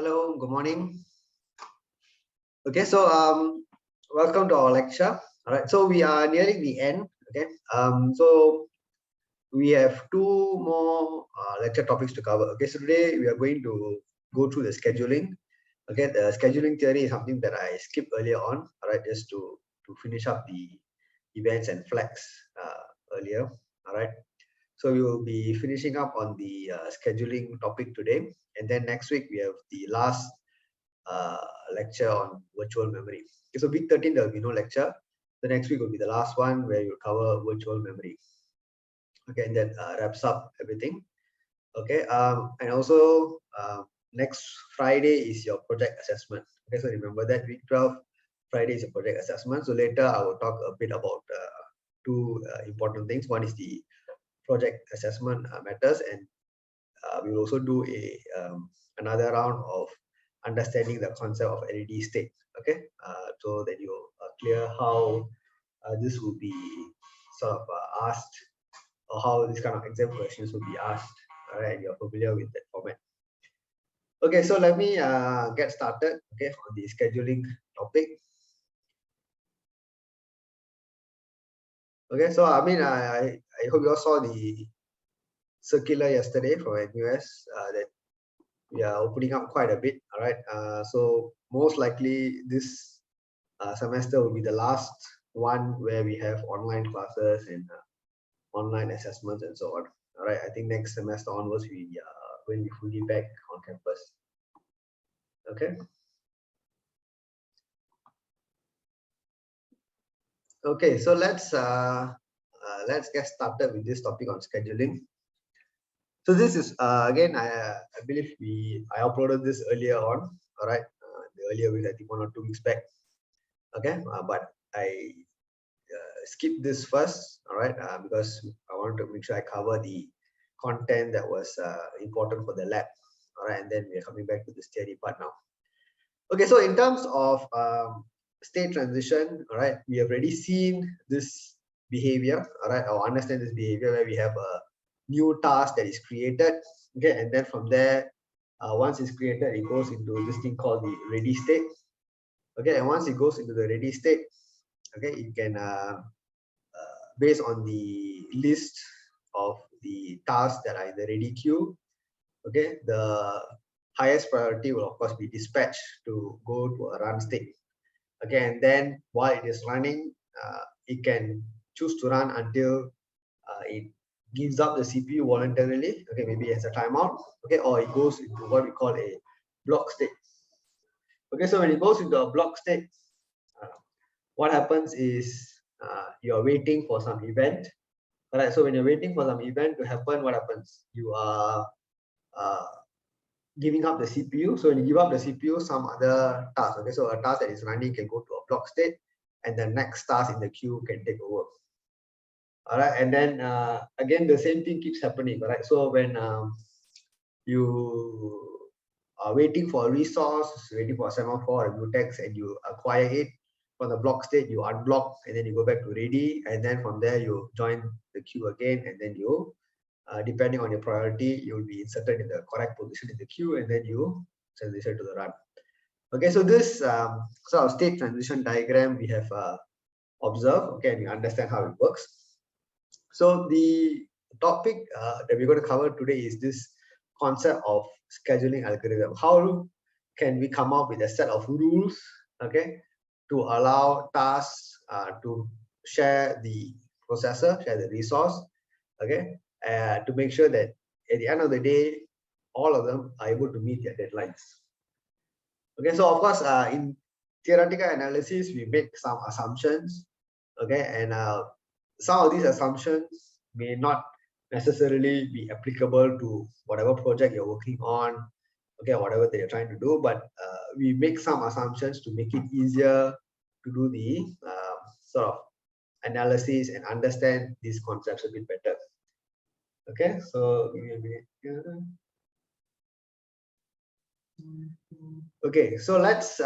Hello, good morning. Okay, so welcome to our lecture. All right, so we are nearing the end. Okay, so we have two more lecture topics to cover. Okay, so today we are going to go through the scheduling. Okay, the scheduling theory is something that I skipped earlier on. All right, just to finish up the events and flags earlier. All right, so we will be finishing up on the scheduling topic today, and then next week we have the last lecture on virtual memory. Okay, so week 13 there will be no lecture. The next week will be the last one where you cover virtual memory. Okay, and that wraps up everything. Okay, and also next Friday is your project assessment. Okay, so remember that week 12 Friday is a project assessment. So later I will talk a bit about two important things. One is the project assessment matters, and we will also do a another round of understanding the concept of LED state. Okay, so that you are clear how this will be sort of asked, or how this kind of exam questions will be asked. All right, you're familiar with that format. Okay, so let me get started. Okay, on the scheduling topic. Okay, so I mean, I hope you all saw the circular yesterday from NUS that we are opening up quite a bit. All right, so most likely this semester will be the last one where we have online classes and online assessments and so on. All right, I think next semester onwards we will be fully back on campus. Okay. Okay, so let's get started with this topic on scheduling. So this is again, I believe I uploaded this earlier on. All right, the earlier week, I think 1 or 2 weeks back. Okay, but I skip this first. All right, because I want to make sure I cover the content that was important for the lab. All right, and then we're coming back to this theory part now. Okay, so in terms of state transition, all right, we have already seen this behavior, all right, or understand this behavior where we have a new task that is created. Okay, and then from there, once it's created, it goes into this thing called the ready state. Okay, and once it goes into the ready state, okay, it can based on the list of the tasks that are in the ready queue, okay, the highest priority will of course be dispatched to go to a run state. Okay, and then while it is running, it can choose to run until it gives up the CPU voluntarily. Okay, maybe it has a timeout. Okay, or it goes into what we call a block state. Okay, so when it goes into a block state, what happens is you are waiting for some event. All right, so when you're waiting for some event to happen, what happens? You are giving up the CPU. So when you give up the CPU, some other task. Okay, so a task that is running can go to a block state, and the next task in the queue can take over. All right, and then again the same thing keeps happening. All right, so when you are waiting for a resource, waiting for a semaphore or a mutex, and you acquire it from the block state, you unblock, and then you go back to ready, and then from there you join the queue again, and then you depending on your priority, you will be inserted in the correct position in the queue, and then you transition to the run. Okay, so this sort of state transition diagram we have observed. Okay, and you understand how it works. So the topic that we're going to cover today is this concept of scheduling algorithm. How can we come up with a set of rules, okay, to allow tasks to share the processor, share the resource, okay, to make sure that at the end of the day, all of them are able to meet their deadlines. Okay, so of course, in theoretical analysis, we make some assumptions, okay, and some of these assumptions may not necessarily be applicable to whatever project you're working on, okay, whatever that you're trying to do, but we make some assumptions to make it easier to do the sort of analysis and understand these concepts a bit better. Okay, so okay, so let's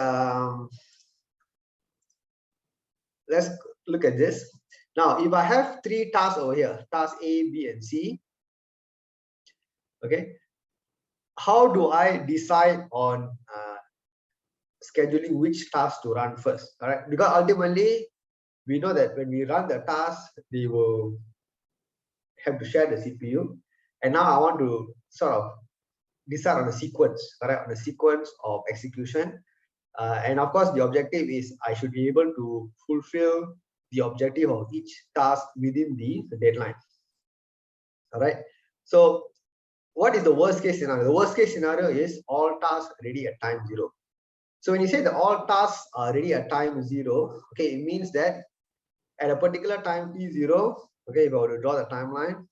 look at this. Now, if I have 3 tasks over here, task A, B, and C, okay, how do I decide on scheduling which task to run first? All right, because ultimately we know that when we run the task, they will have to share the CPU. And now I want to sort of decide on the sequence, correct? On the sequence of execution. And of course, the objective is I should be able to fulfill the objective of each task within the deadline. All right. So what is the worst case scenario? The worst case scenario is all tasks ready at time 0. So when you say that all tasks are ready at time 0, okay, it means that at a particular time t0, okay, if I were to draw the timeline,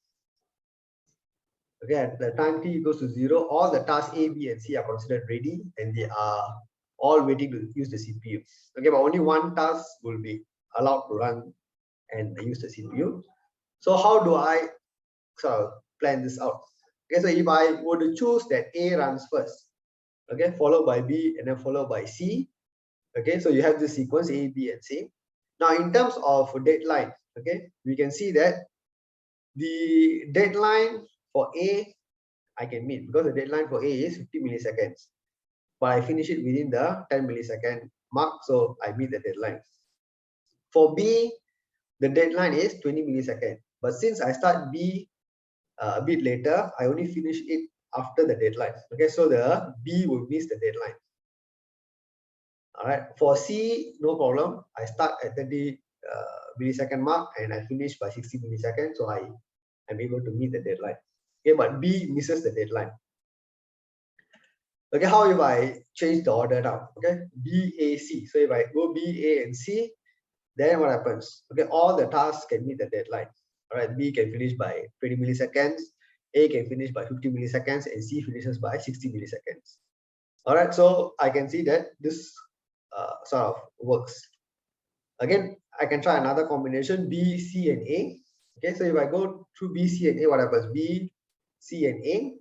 okay, at the time t equals to 0, all the tasks A, B, and C are considered ready and they are all waiting to use the CPU. Okay, but only one task will be allowed to run and use the CPU. So how do I sort of plan this out? Okay, so if I were to choose that A runs first, okay, followed by B and then followed by C, okay, so you have this sequence A, B, and C. Now in terms of deadline, okay, we can see that the deadline for A I can meet because the deadline for A is 50 milliseconds, but I finish it within the 10 millisecond mark, so I meet the deadline. For B, the deadline is 20 milliseconds, but since I start B a bit later, I only finish it after the deadline. Okay, so the B will miss the deadline. All right, for C, no problem. I start at 30 millisecond mark and I finish by 60 milliseconds, so I am able to meet the deadline. Okay, but B misses the deadline. Okay, how if I change the order now? Okay, B, A, C. So if I go B, A, and C, then what happens? Okay, all the tasks can meet the deadline. All right, B can finish by 20 milliseconds, A can finish by 50 milliseconds, and C finishes by 60 milliseconds. All right, so I can see that this sort of works. Again, I can try another combination B, C, and A. Okay, so if I go through B, C, and A, what happens? B, C, and A.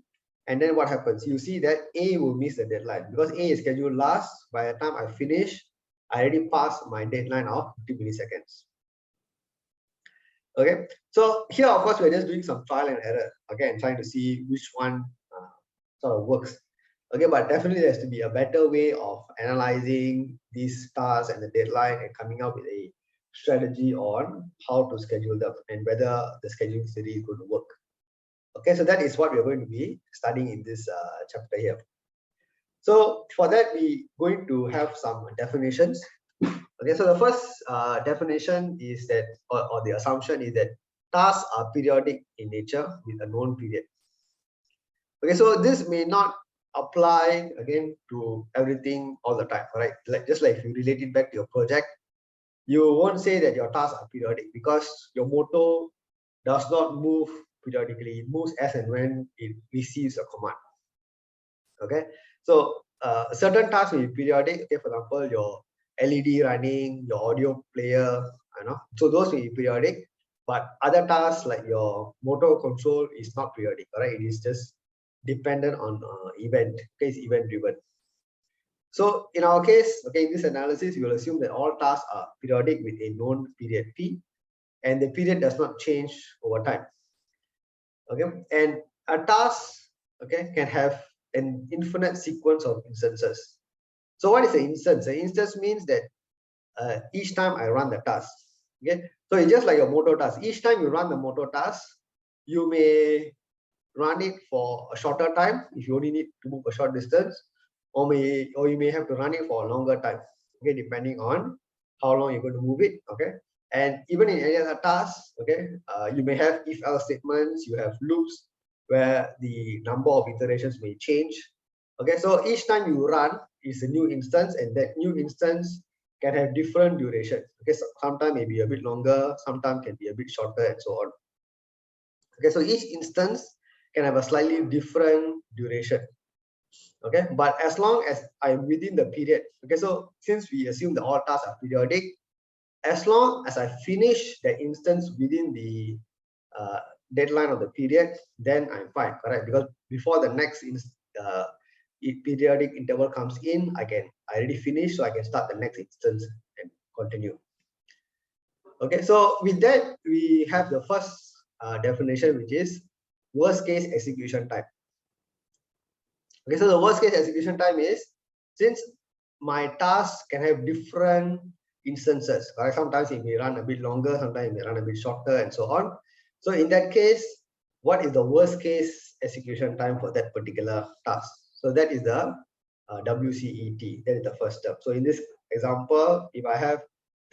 And then what happens? You see that A will miss the deadline because A is scheduled last. By the time I finish, I already passed my deadline of 50 milliseconds. Okay, so here, of course, we're just doing some trial and error, okay, and trying to see which one sort of works. Okay, but definitely there has to be a better way of analyzing these tasks and the deadline and coming up with a strategy on how to schedule them and whether the scheduling theory is going to work. Okay, so that is what we're going to be studying in this chapter here. So for that, we're going to have some definitions. Okay, so the first definition is that, or the assumption is that tasks are periodic in nature with a known period. Okay, so this may not apply again to everything all the time, right? Like just like if you relate it back to your project, you won't say that your tasks are periodic because your motor does not move periodically. It moves as and when it receives a command. Okay, so certain tasks will be periodic. Okay, for example, your LED running, your audio player, so those will be periodic. But other tasks like your motor control is not periodic. All right, it is just dependent on event. Okay, it's event driven. So in our case, okay, in this analysis, we will assume that all tasks are periodic with a known period P, and the period does not change over time. Okay, and a task, okay, can have an infinite sequence of instances. So what is an instance? An instance means that each time I run the task, okay, so it's just like a motor task. Each time you run the motor task, you may run it for a shorter time if you only need to move a short distance, or you may have to run it for a longer time, okay, depending on how long you're going to move it. Okay, and even in any other tasks, okay, you may have if-else statements, you have loops where the number of iterations may change. Okay, so each time you run is a new instance, and that new instance can have different duration. Okay, so sometimes may be a bit longer, sometimes can be a bit shorter, and so on. Okay, so each instance can have a slightly different duration. Okay, but as long as I'm within the period, okay, so since we assume that all tasks are periodic, as long as I finish the instance within the deadline of the period, then I'm fine, correct? Because before the next periodic interval comes in, I already finished, so I can start the next instance and continue. Okay, so with that, we have the first definition, which is worst case execution time. Okay, so the worst case execution time is, since my task can have different instances, right? Sometimes it may run a bit longer, sometimes it may run a bit shorter, and so on. So in that case, what is the worst case execution time for that particular task? So that is the WCET. That is the first step. So in this example, if I have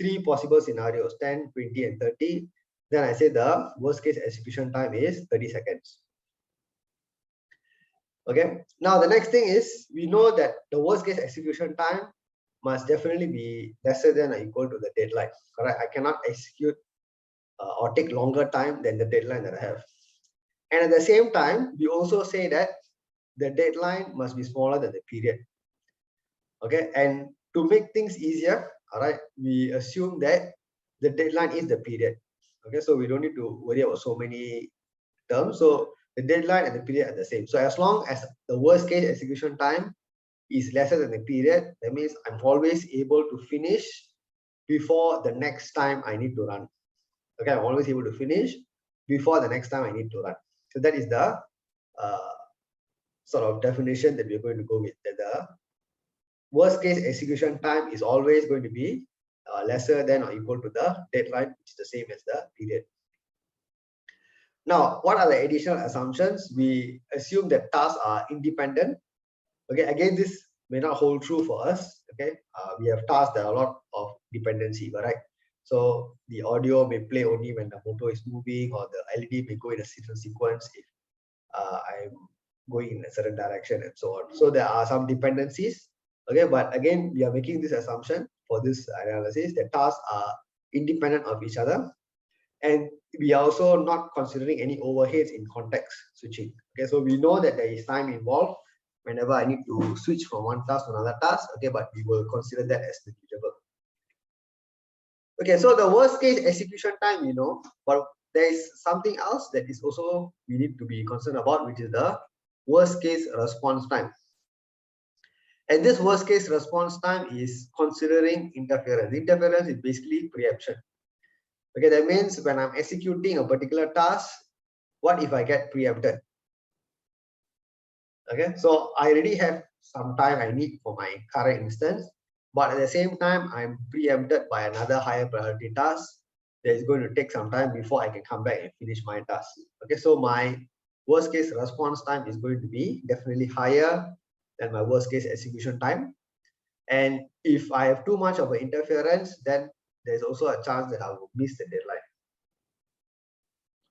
3 possible scenarios, 10, 20, and 30, then I say the worst case execution time is 30 seconds. Okay, now the next thing is, we know that the worst case execution time must definitely be lesser than or equal to the deadline. Correct? I cannot execute or take longer time than the deadline that I have. And at the same time, we also say that the deadline must be smaller than the period. Okay, and to make things easier, all right, we assume that the deadline is the period. Okay, so we don't need to worry about so many terms. So the deadline and the period are the same. So as long as the worst case execution time is lesser than the period, that means I'm always able to finish before the next time I need to run. Okay, I'm always able to finish before the next time I need to run. So that is the sort of definition that we're going to go with. That the worst case execution time is always going to be lesser than or equal to the deadline, which is the same as the period. Now, what are the additional assumptions? We assume that tasks are independent. Okay, again, this may not hold true for us. Okay, we have tasks that are a lot of dependency, right? So the audio may play only when the motor is moving, or the LED may go in a certain sequence if I'm going in a certain direction, and so on. So there are some dependencies. Okay, but again, we are making this assumption for this analysis that tasks are independent of each other. And we are also not considering any overheads in context switching. Okay, so we know that there is time involved whenever I need to switch from one task to another task. Okay, but we will consider that as negligible. Okay, so the worst case execution time, you know, but there is something else that is also we need to be concerned about, which is the worst case response time. And this worst case response time is considering interference. Interference is basically preemption. Okay, that means when I'm executing a particular task, what if I get preempted? Okay, so I already have some time I need for my current instance, but at the same time, I'm preempted by another higher priority task that is going to take some time before I can come back and finish my task. Okay, so my worst case response time is going to be definitely higher than my worst case execution time. And if I have too much of an interference, then there's also a chance that I will miss the deadline.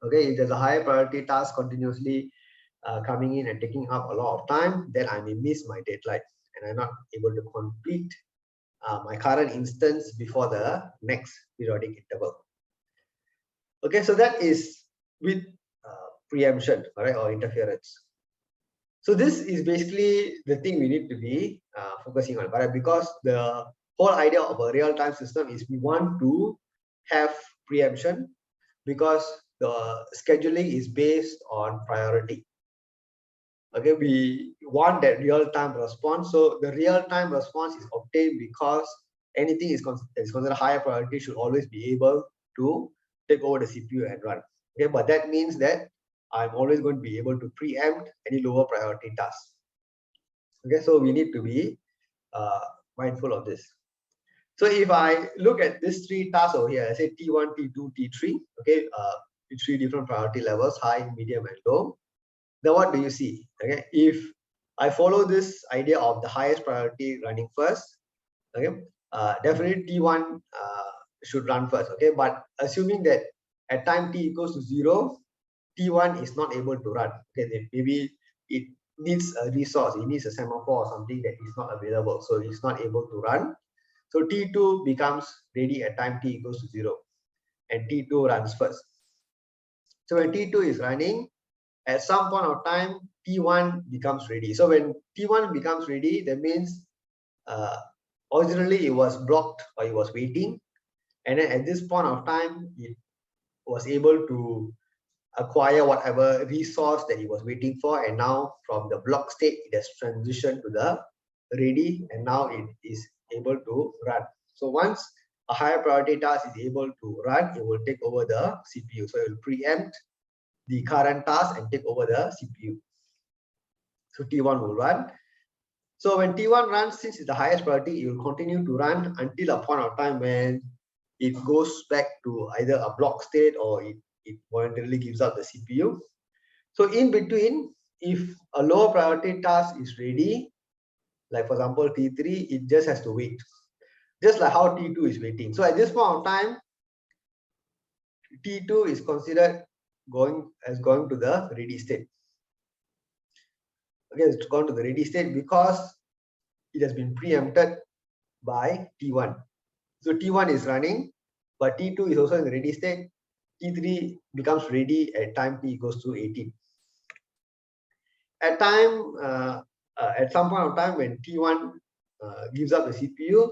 Okay, if there's a higher priority task continuously coming in and taking up a lot of time, then I may miss my deadline and I'm not able to complete my current instance before the next periodic interval. Okay, so that is with preemption, right, or interference. So this is basically the thing we need to be focusing on, right? Because the whole idea of a real-time system is we want to have preemption because the scheduling is based on priority. Okay, we want that real-time response. So the real-time response is obtained because anything is considered higher priority should always be able to take over the CPU and run. Okay, but that means that I'm always going to be able to preempt any lower priority tasks. Okay, so we need to be mindful of this. So if I look at these 3 tasks over here, I say T1, T2, T3, okay, 3 different priority levels, high, medium, and low. Then what do you see? Okay, if I follow this idea of the highest priority running first, okay, definitely T1 should run first. Okay, but assuming that at time t equals to 0, T1 is not able to run. Okay, maybe it needs a resource, it needs a semaphore or something that is not available, so it's not able to run. So T2 becomes ready at time t equals to 0, and T2 runs first. So when T2 is running, at some point of time, T1 becomes ready. So when T1 becomes ready, that means originally it was blocked or it was waiting. And then at this point of time, it was able to acquire whatever resource that it was waiting for. And now from the block state, it has transitioned to the ready, and now it is able to run. So once a higher priority task is able to run, it will take over the CPU. So it will preempt the current task and take over the CPU. So T1 will run. So when T1 runs, since it's the highest priority, it will continue to run until a point of time when it goes back to either a block state or it voluntarily gives up the CPU. So in between, if a lower priority task is ready, like for example T3, it just has to wait, just like how T2 is waiting. So at this point of time, T2 is considered going to the ready state. Okay, it's gone to the ready state because it has been preempted by T1. So T1 is running, but T2 is also in the ready state. T3 becomes ready at time T goes to 18. At some point of time when T1 gives up the CPU,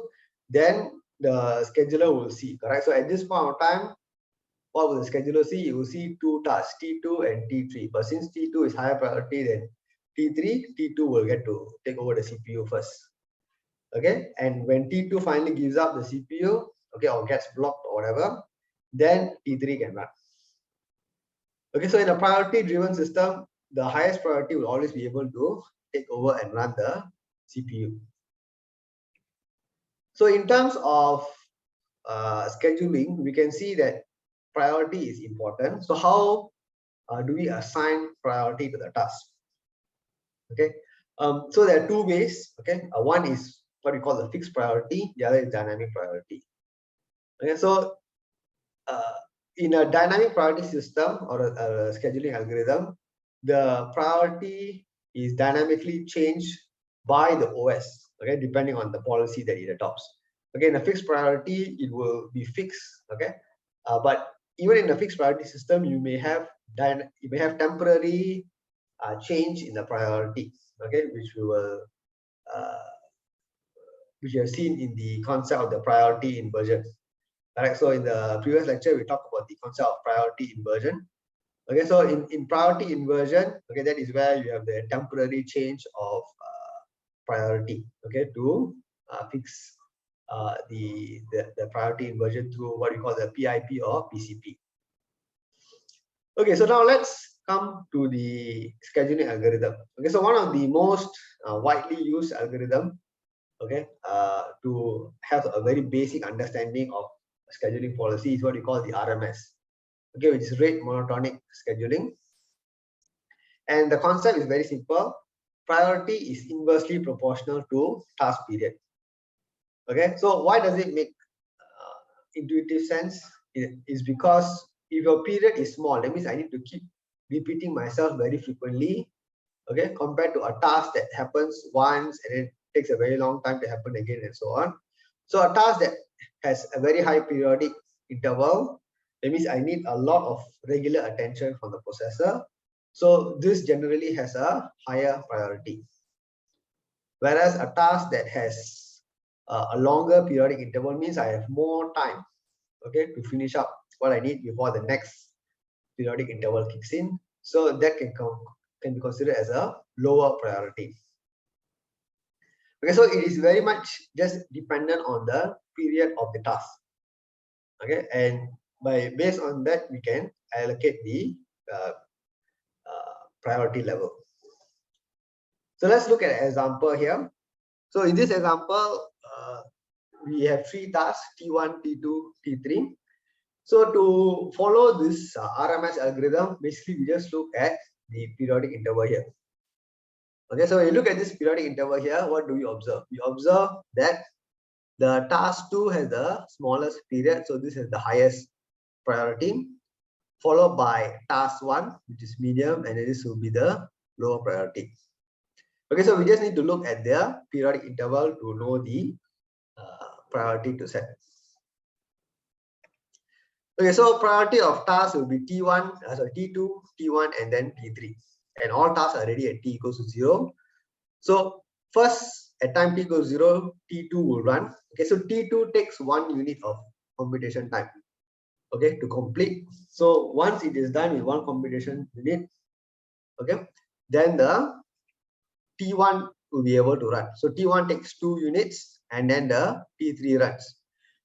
then the scheduler will see, correct? So at this point of time, what will the scheduler see? You will see two tasks, T2 and T3. But since T2 is higher priority than T3, T2 will get to take over the CPU first. Okay, and when T2 finally gives up the CPU, okay, or gets blocked or whatever, then T3 can run. Okay, so in a priority driven system, the highest priority will always be able to take over and run the CPU. So in terms of scheduling, we can see that priority is important. So how do we assign priority to the task? Okay, so there are two ways. Okay, one is what we call the fixed priority, the other is dynamic priority. Okay, so in a dynamic priority system or a scheduling algorithm, the priority is dynamically changed by the OS, okay, depending on the policy that it adopts. Okay, in a fixed priority, it will be fixed, okay, but even in a fixed priority system, you may have temporary change in the priority, okay, which we will which you have seen in the concept of the priority inversion. Alright, so in the previous lecture, we talked about the concept of priority inversion. Okay, so in priority inversion, okay, that is where you have the temporary change of priority, okay, to fix the priority inversion through what we call the PIP or PCP. Okay, so now let's come to the scheduling algorithm. Okay, so one of the most widely used algorithm, okay, to have a very basic understanding of scheduling policy is what we call the RMS, okay, which is rate monotonic scheduling. And the concept is very simple. Priority is inversely proportional to task period. Okay, so why does it make intuitive sense? It is because if your period is small, that means I need to keep repeating myself very frequently, okay, compared to a task that happens once and it takes a very long time to happen again and so on. So a task that has a very high periodic interval, that means I need a lot of regular attention from the processor. So this generally has a higher priority. Whereas a task that has a longer periodic interval means I have more time, okay, to finish up what I need before the next periodic interval kicks in. So that can be considered as a lower priority. Okay, so it is very much just dependent on the period of the task. Okay, and based on that, we can allocate the priority level. So let's look at an example here. So in this example, we have three tasks, T1, T2, T3. So to follow this RMS algorithm, basically we just look at the periodic interval here. Okay, so when you look at this periodic interval here, what do we observe? We observe that the task 2 has the smallest period, so this is the highest priority, followed by task 1, which is medium, and this will be the lower priority. Okay, so we just need to look at their periodic interval to know the priority to set. Okay, so priority of tasks will be T1, sorry, T2, T1, and then T3. And all tasks are ready at T equals to 0. So first, at time T equals 0, T2 will run. Okay, so T2 takes 1 unit of computation time, okay, to complete. So once it is done with 1 computation unit, okay, then the T1 will be able to run. So T1 takes 2 units and then the T3 runs.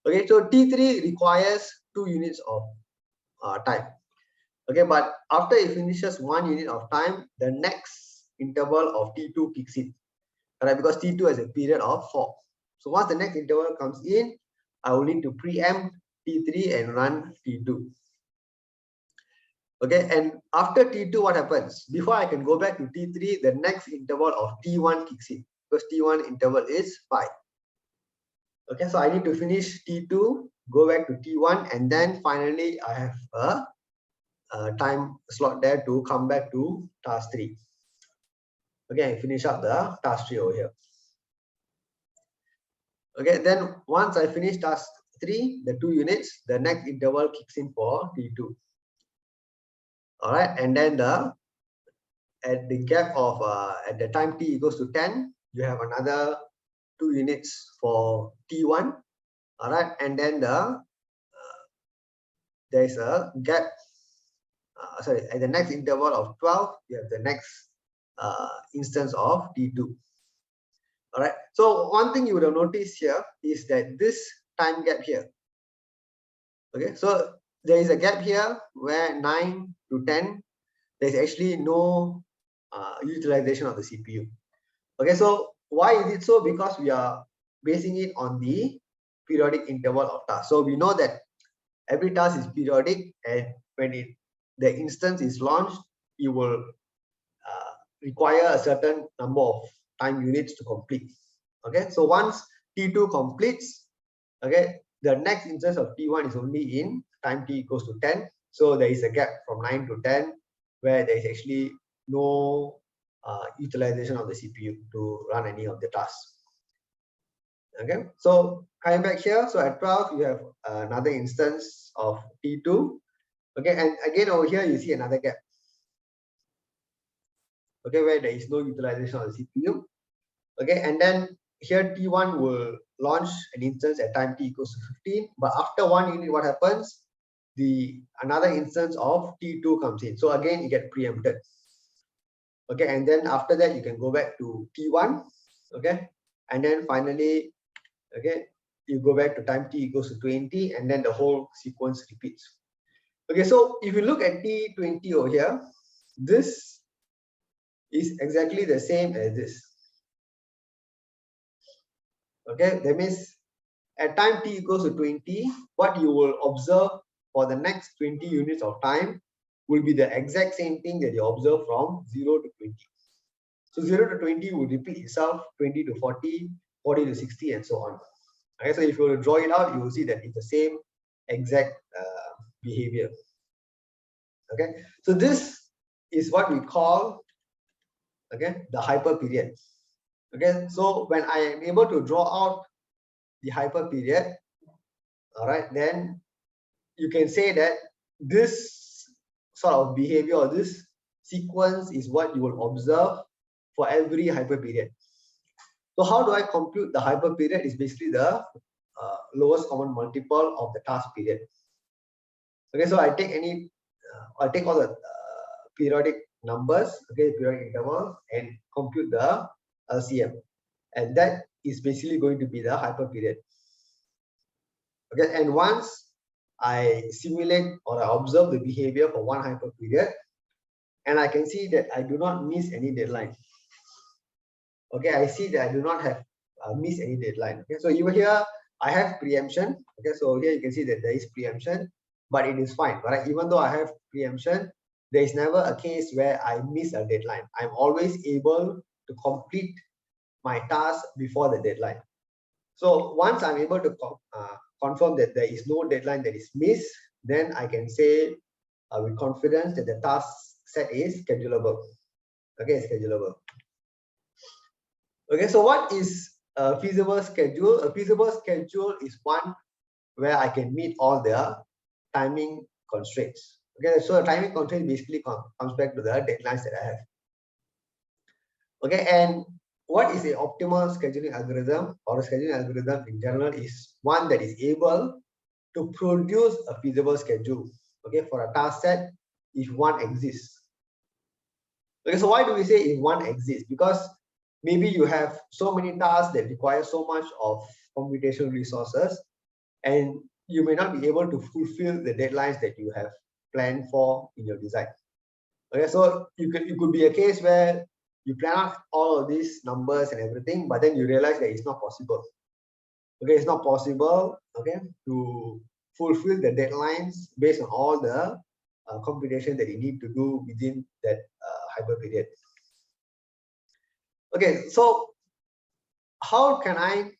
Okay, so T3 requires 2 units of time. Okay, but after it finishes 1 unit of time, the next interval of T2 kicks in, right? Because T2 has a period of 4. So once the next interval comes in, I will need to preempt T3 and run T2. Okay, and after T2, what happens? Before I can go back to T3, the next interval of T1 kicks in, because T1 interval is 5. Okay, so I need to finish T2, go back to T1, and then finally I have a time slot there to come back to task 3. Okay, finish up the task 3 over here. Okay, then once I finish task 3, the 2 units, the next interval kicks in for T2. All right, and then at the gap of at the time t equals to 10, you have another 2 units for T1. All right, and then there is a gap. Sorry, at the next interval of 12, you have the next instance of T2. All right, so one thing you would have noticed here is that this time gap here. Okay, so there is a gap here where 9 to 10, there's actually no utilization of the CPU. Okay, so why is it so? Because we are basing it on the periodic interval of tasks. So we know that every task is periodic, and when the instance is launched, it will require a certain number of time units to complete. Okay, so once T2 completes, okay, the next instance of T1 is only in time t equals to 10. So there is a gap from 9 to 10 where there is actually no utilization of the CPU to run any of the tasks. Okay, so coming back here, so at 12 you have another instance of T2. Okay, and again over here you see another gap. Okay, where there is no utilization of the CPU. Okay, and then here T1 will launch an instance at time t equals to 15, but after 1 unit, what happens? Another instance of T2 comes in. So again, you get preempted. Okay, and then after that, you can go back to T1. Okay, and then finally, okay, you go back to time t equals to 20, and then the whole sequence repeats. Okay, so if you look at T20 over here, this is exactly the same as this. Okay, that means at time t equals to 20, what you will observe for the next 20 units of time will be the exact same thing that you observe from 0 to 20. So 0 to 20 will repeat itself, 20 to 40, 40 to 60, and so on. Okay, so if you were to draw it out, you will see that it's the same exact behavior. Okay, so this is what we call, okay, the hyper period. Okay, so when I am able to draw out the hyper period, all right, then you can say that this sort of behavior or this sequence is what you will observe for every hyper period. So how do I compute the hyper period? Is basically the lowest common multiple of the task period. Okay, so I take all the periodic numbers, okay, periodic intervals, and compute the LCM, and that is basically going to be the hyper period. Okay, and once I simulate or I observe the behavior for one hyper period, and I can see that I do not miss any deadline. Okay, I see that I do not have miss any deadline. Okay, so over here I have preemption. Okay, so here you can see that there is preemption, but it is fine, right? Even though I have preemption, there is never a case where I miss a deadline. I'm always able to complete my task before the deadline. So once I'm able to confirm that there is no deadline that is missed, then I can say with confidence that the task set is schedulable. Okay, schedulable. Okay, so what is a feasible schedule? A feasible schedule is one where I can meet all the timing constraints. Okay, so a timing constraint basically comes back to the deadlines that I have. Okay, and what is the optimal scheduling algorithm, or a scheduling algorithm in general, is one that is able to produce a feasible schedule, okay, for a task set if one exists. Okay, so why do we say if one exists? Because maybe you have so many tasks that require so much of computational resources, and you may not be able to fulfill the deadlines that you have planned for in your design. Okay, so it could be a case where you plan out all of these numbers and everything, but then you realize that it's not possible. Okay, it's not possible, okay, to fulfill the deadlines based on all the computation that you need to do within that hyper period. Okay, so how can I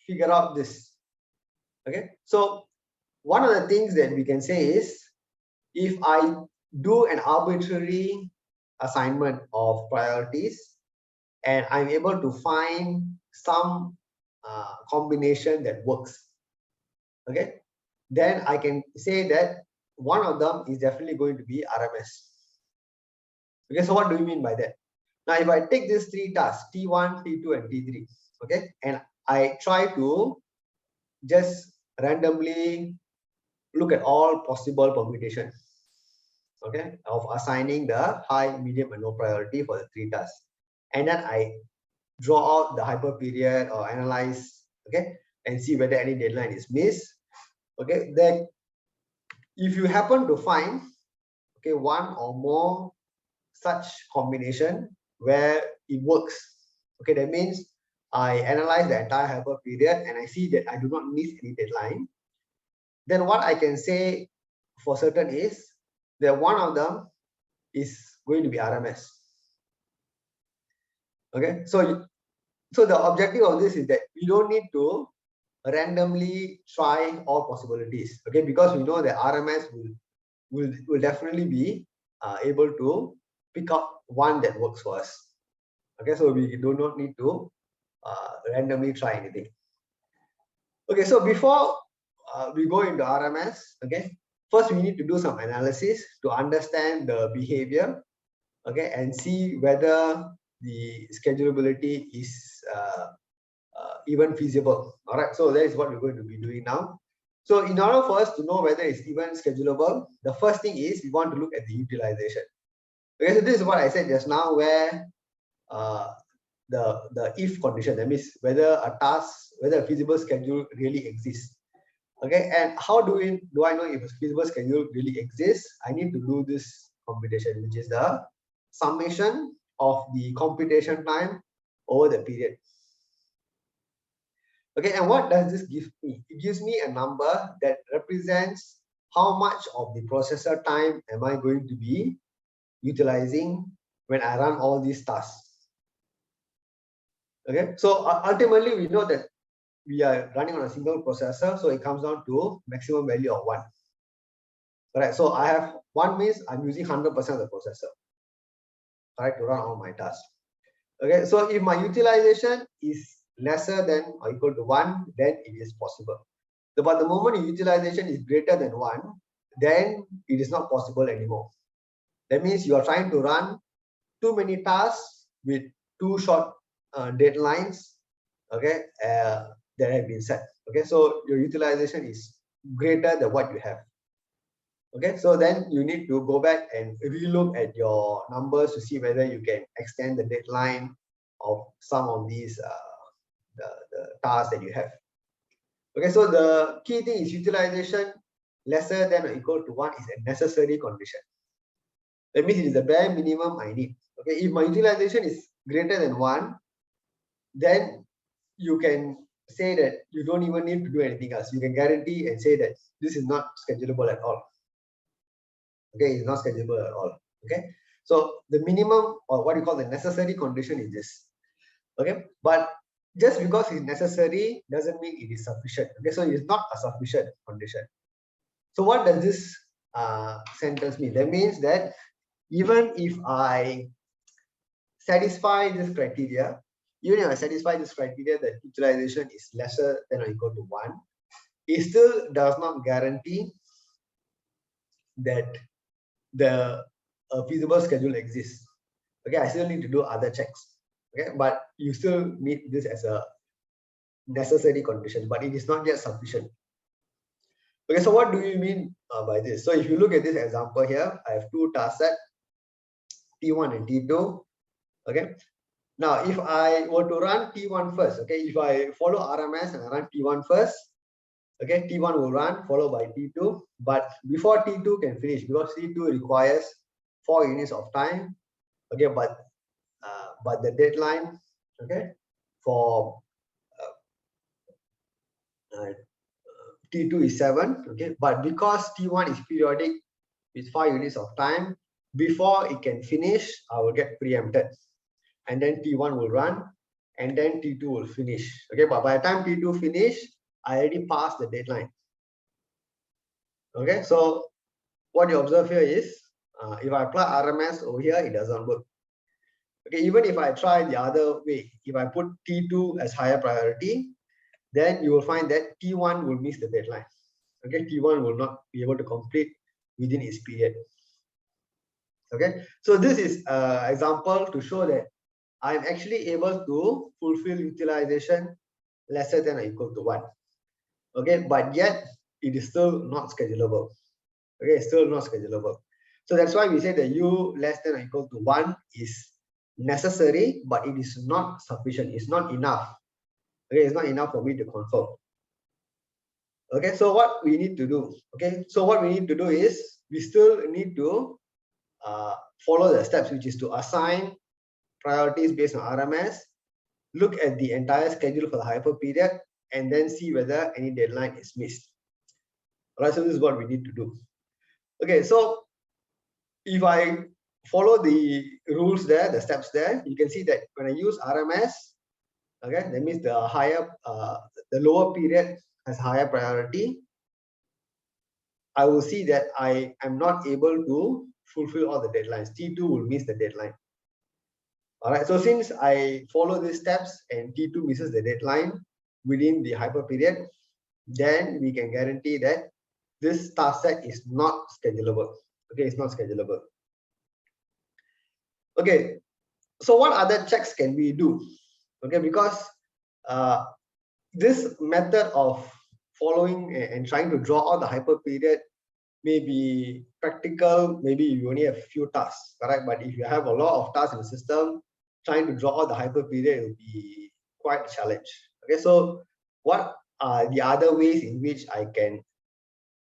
figure out this? Okay, so one of the things that we can say is, if I do an arbitrary assignment of priorities and I'm able to find some combination that works, okay, then I can say that one of them is definitely going to be RMS. Okay, so what do you mean by that? Now, if I take these three tasks, T1, T2, and T3, okay, and I try to just randomly look at all possible permutations, okay, of assigning the high, medium, and low priority for the three tasks, and then I draw out the hyper period or analyze, okay, and see whether any deadline is missed. Okay, then if you happen to find, okay, one or more such combination where it works, okay, that means I analyze the entire hyper period and I see that I do not miss any deadline, then what I can say for certain is that one of them is going to be RMS. Okay, so the objective of this is that we don't need to randomly try all possibilities, okay, because we know that RMS will definitely be able to pick up one that works for us. Okay, so we do not need to randomly try anything. Okay, so before we go into RMS, okay, first we need to do some analysis to understand the behavior, okay, and see whether the schedulability is even feasible. All right, so that is what we're going to be doing now. So in order for us to know whether it's even schedulable, the first thing is we want to look at the utilization. Okay, so this is what I said just now, where the if condition, that means whether a feasible schedule really exists. Okay, and how do I know if a feasible schedule really exists? I need to do this computation, which is the summation of the computation time over the period. Okay, and what does this give me? It gives me a number that represents how much of the processor time am I going to be utilizing when I run all these tasks. Okay, so ultimately we know that we are running on a single processor, so it comes down to maximum value of 1. Alright, so I have 1 means I'm using 100% of the processor, right, to run all my tasks. Okay, so if my utilization is lesser than or equal to 1, then it is possible. But the moment your utilization is greater than 1, then it is not possible anymore. That means you are trying to run too many tasks with too short deadlines, okay, that have been set. Okay, so your utilization is greater than what you have. Okay, so then you need to go back and relook at your numbers to see whether you can extend the deadline of some of these the tasks that you have. Okay, so the key thing is utilization lesser than or equal to 1 is a necessary condition. That means it is the bare minimum I need. Okay, if my utilization is greater than 1, then you can say that you don't even need to do anything else. You can guarantee and say that this is not schedulable at all. Okay, it's not schedulable at all. Okay, so the minimum, or what you call the necessary condition, is this. Okay, but just because it's necessary doesn't mean it is sufficient. Okay, so it's not a sufficient condition. So what does this sentence mean? That means that even if I satisfy this criteria, that utilization is lesser than or equal to 1, it still does not guarantee that the feasible schedule exists. Okay, I still need to do other checks. Okay, but you still meet this as a necessary condition, but it is not yet sufficient. Okay, so what do you mean by this? So if you look at this example here, I have 2 task sets, T1 and T2. Okay, now if I were to run T1 first, okay, if I follow RMS and I run T1 first, okay, T1 will run followed by T2, but before T2 can finish, because T2 requires 4 units of time, okay, but but the deadline, okay, for T2 is 7, okay, but because T1 is periodic with 5 units of time, before it can finish, I will get preempted, and then T1 will run, and then T2 will finish, okay, but by the time T2 finish, I already passed the deadline. Okay, so what you observe here is, if I apply RMS over here, it doesn't work. Okay, even if I try the other way, if I put T2 as higher priority, then you will find that T1 will miss the deadline. Okay, T1 will not be able to complete within its period. Okay, so this is an example to show that I'm actually able to fulfill utilization lesser than or equal to 1. Okay, but yet it is still not schedulable. Okay, still not schedulable. So that's why we say that U less than or equal to 1 is necessary, but it is not sufficient. It's not enough. Okay, it's not enough for me to confirm. Okay, so what we need to do? Okay, so what we need to do is we still need to follow the steps, which is to assign priorities based on RMS, look at the entire schedule for the hyper period, and then see whether any deadline is missed. All right, so this is what we need to do. Okay, so if I follow the rules there, the steps there, you can see that when I use RMS, okay, that means the higher, the lower period has higher priority. I will see that I am not able to fulfill all the deadlines. T2 will miss the deadline. All right, so since I follow these steps and T2 misses the deadline within the hyper period, then we can guarantee that this task set is not schedulable. Okay, it's not schedulable. Okay, so what other checks can we do? Okay, because this method of following and trying to draw out the hyper period may be practical, maybe you only have a few tasks, correct? But if you have a lot of tasks in the system, trying to draw out the hyper period will be quite a challenge. Okay, so what are the other ways in which I can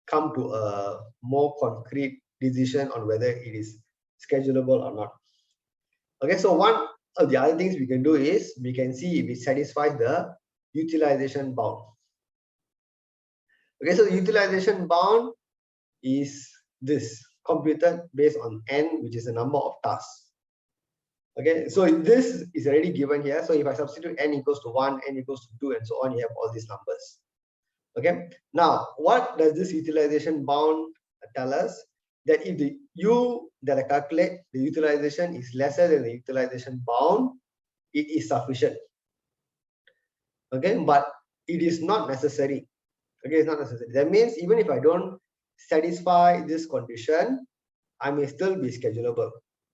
come to a more concrete decision on whether it is schedulable or not? Okay, so one of the other things we can do is we can see if it satisfies the utilization bound. Okay, so the utilization bound is this, computed based on n, which is the number of tasks. Okay, so this is already given here. So if I substitute n equals to 1, n equals to 2, and so on, you have all these numbers. Okay, now what does this utilization bound tell us? That if the U that I calculate, the utilization is lesser than the utilization bound, it is sufficient. Okay, but it is not necessary. Okay, it's not necessary. That means even if I don't satisfy this condition, I may still be schedulable.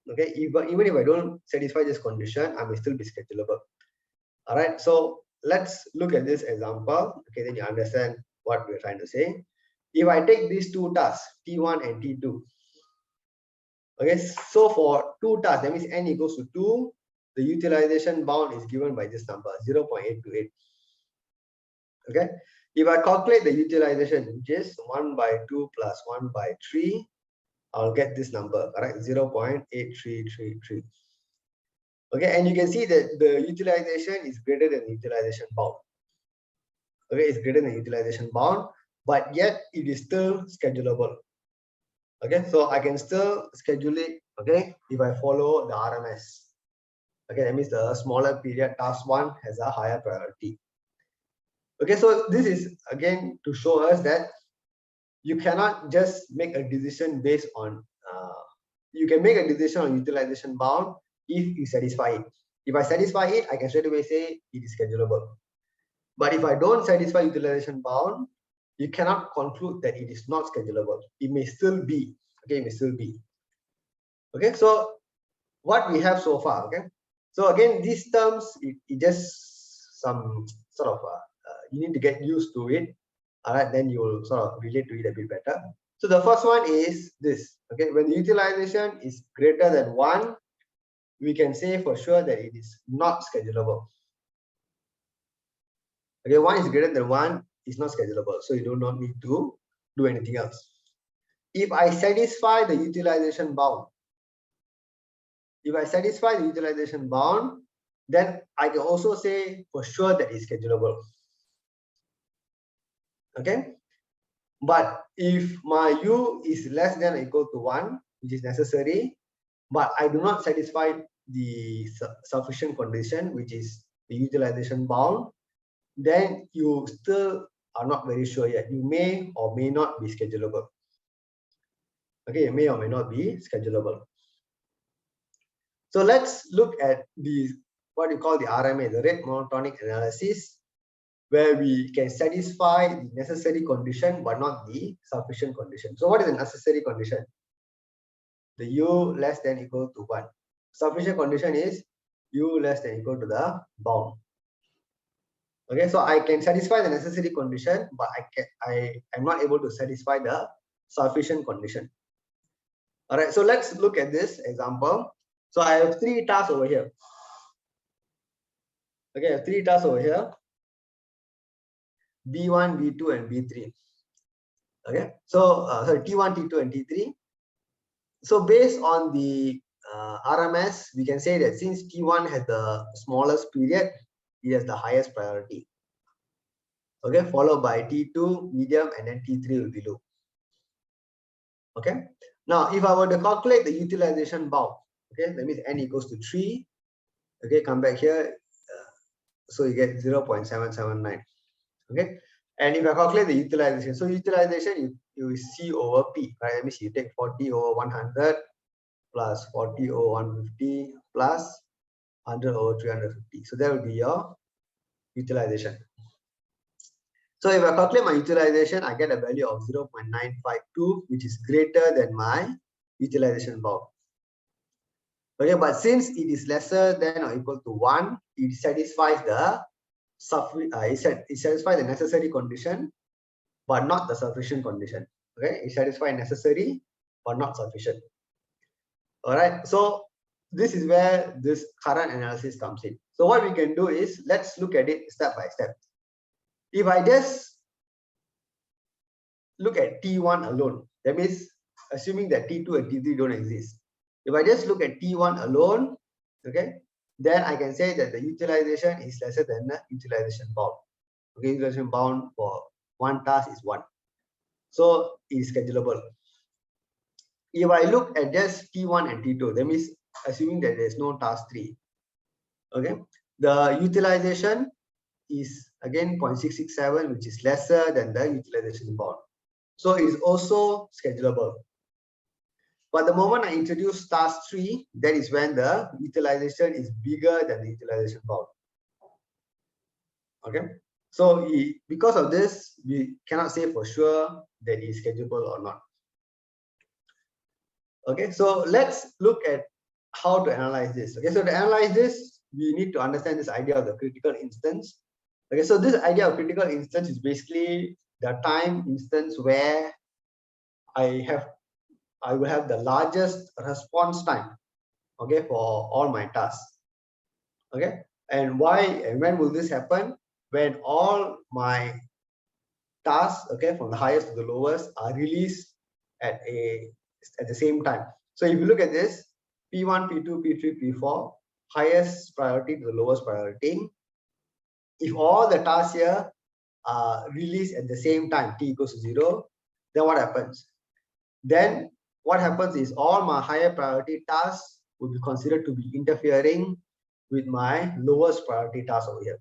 Okay, even if I don't satisfy this condition, I may still be schedulable. All right, so let's look at this example. Okay, then you understand what we're trying to say. If I take these two tasks, T1 and T2. Okay, so for two tasks, that means n equals to 2, the utilization bound is given by this number, 0.828. Okay, if I calculate the utilization, which is 1 by 2 plus 1 by 3, I'll get this number, correct? 0.8333. Okay, and you can see that the utilization is greater than the utilization bound. Okay, it's greater than the utilization bound, but yet it is still schedulable. Okay, so I can still schedule it, okay, if I follow the RMS. Okay, that means the smaller period task 1 has a higher priority. Okay, so this is again to show us that you cannot just make a decision based on, you can make a decision on utilization bound if you satisfy it. If I satisfy it, I can straight away say it is schedulable. But if I don't satisfy utilization bound, you cannot conclude that it is not schedulable. It may still be. Okay, it may still be. Okay, so what we have so far. Okay, so again, these terms, it just some sort of you need to get used to it. All right, then you will sort of relate to it a bit better. So the first one is this. Okay, when the utilization is greater than 1, we can say for sure that it is not schedulable. Okay, 1 is greater than 1 is not schedulable, so you do not need to do anything else. If I satisfy the utilization bound, if I satisfy the utilization bound, then I can also say for sure that it's schedulable. Okay. But if my U is less than or equal to 1, which is necessary, but I do not satisfy the sufficient condition, which is the utilization bound, then you still are not very sure yet. You may or may not be schedulable. Okay, it may or may not be schedulable. So let's look at the what you call the RMA, the rate monotonic analysis, where we can satisfy the necessary condition but not the sufficient condition. So what is the necessary condition? The U less than equal to 1. Sufficient condition is U less than equal to the bound. Okay, so I can satisfy the necessary condition, but I am not able to satisfy the sufficient condition. All right, so let's look at this example. So I have 3 tasks over here. Okay, I have 3 tasks over here. B1, B2, and B3. Okay, so sorry, T1, T2, and T3. So based on the RMS, we can say that since T1 has the smallest period, it has the highest priority. Okay, followed by T2, medium, and then T3 will be low. Okay, now if I were to calculate the utilization bound, okay, that means n equals to 3. Okay, come back here. So you get 0.779. Okay, and if I calculate the utilization, so utilization you will C over P, right? That means you take 40 over 100 plus 40 over 150 plus 100 over 350. So that will be your utilization. So if I calculate my utilization, I get a value of 0.952, which is greater than my utilization bound. Okay, but since it is lesser than or equal to 1, it satisfies the it satisfies the necessary condition, but not the sufficient condition. Okay, it satisfies necessary but not sufficient. All right, so this is where this current analysis comes in. So what we can do is, let's look at it step by step. If I just look at T1 alone, that means assuming that T2 and T3 don't exist. If I just look at T1 alone, okay, then I can say that the utilization is lesser than the utilization bound. Okay, utilization bound for one task is 1. So it is schedulable. If I look at just T1 and T2, that means assuming that there is no task 3, okay, the utilization is again 0.667, which is lesser than the utilization bound. So it is also schedulable. But the moment I introduce task 3, that is when the utilization is bigger than the utilization bound. Okay, so because of this, we cannot say for sure that it is schedulable or not. Okay, so let's look at how to analyze this. Okay, so to analyze this, we need to understand this idea of the critical instance. Okay, so this idea of critical instance is basically the time instance where I will have the largest response time, okay, for all my tasks. Okay, and why and when will this happen? When all my tasks, okay, from the highest to the lowest are released at the same time. So if you look at this, P1, P2, P3, P4, highest priority to the lowest priority. If all the tasks here are released at the same time, T equals to 0, then what happens? Then what happens is all my higher priority tasks will be considered to be interfering with my lowest priority task over here.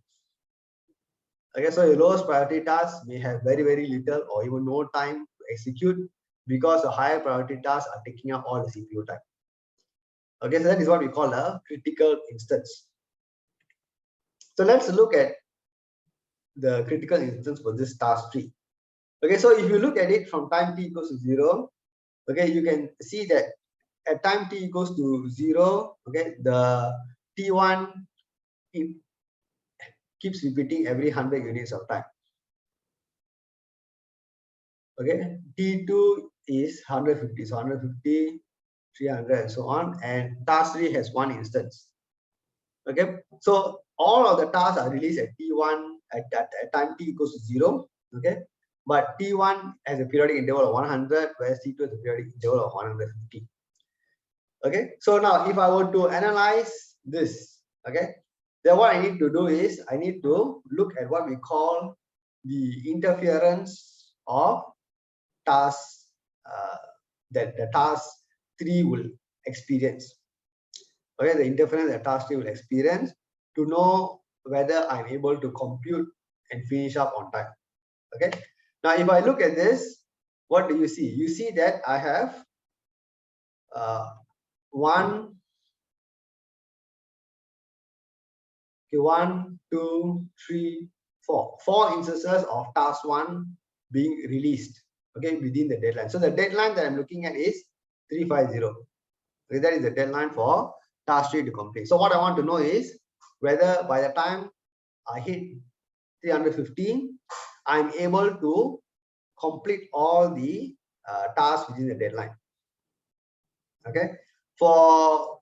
Okay, so your lowest priority tasks may have very, very little or even no time to execute because the higher priority tasks are taking up all the CPU time. Okay, so that is what we call a critical instance. So let's look at the critical instance for this task 3. Okay, so if you look at it from time t equals to 0, okay, you can see that at time t equals to 0, okay, the T1 it keeps repeating every 100 units of time. Okay, T2 is 150, so 150, 300, and so on, and task 3 has 1 instance. Okay, so all of the tasks are released at T1 at time t equals to 0. Okay, but T1 has a periodic interval of 100, whereas T2 has a periodic interval of 150. Okay, so now if I were to analyze this, okay, then what I need to do is I need to look at what we call the interference of task that the task 3 will experience. Okay, the interference that task 3 will experience to know whether I'm able to compute and finish up on time. Okay, now if I look at this, what do you see? You see that I have 1, 2, 3, 4. 4 instances of task 1 being released, okay, within the deadline. So the deadline that I'm looking at is 350. Okay, that is the deadline for task 3 to complete. So what I want to know is whether by the time I hit 315, I'm able to complete all the tasks within the deadline. Okay, for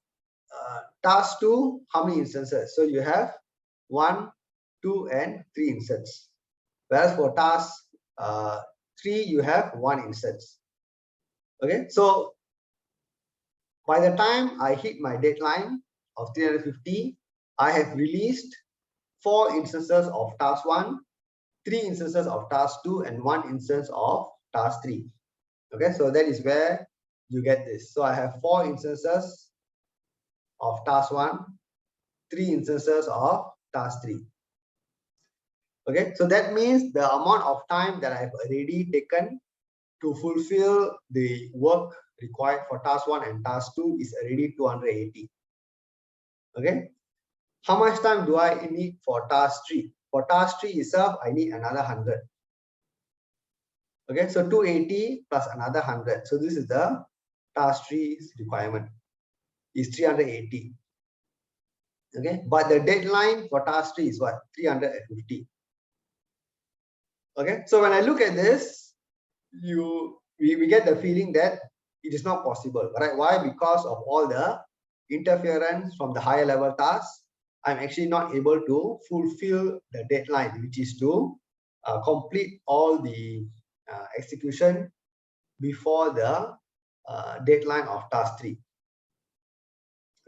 task 2, how many instances? So you have 1, 2, and 3 instances. Whereas for task 3, you have 1 instance. Okay, so by the time I hit my deadline of 350, I have released 4 instances of task 1, 3 instances of task 2, and 1 instance of task 3. Okay, so that is where you get this. So I have 4 instances of task 1, 3 instances of task 3. Okay, so that means the amount of time that I've already taken to fulfill the work required for task 1 and task 2 is already 280. Okay, how much time do I need for task 3? For task 3 itself, I need another 100. Okay, so 280 plus another 100. So this is the task 3's requirement, is 380. Okay, but the deadline for task 3 is what? 350. Okay, so when I look at this, we get the feeling that it is not possible, right? Why? Because of all the interference from the higher level tasks, I'm actually not able to fulfill the deadline, which is to complete all the execution before the deadline of task 3.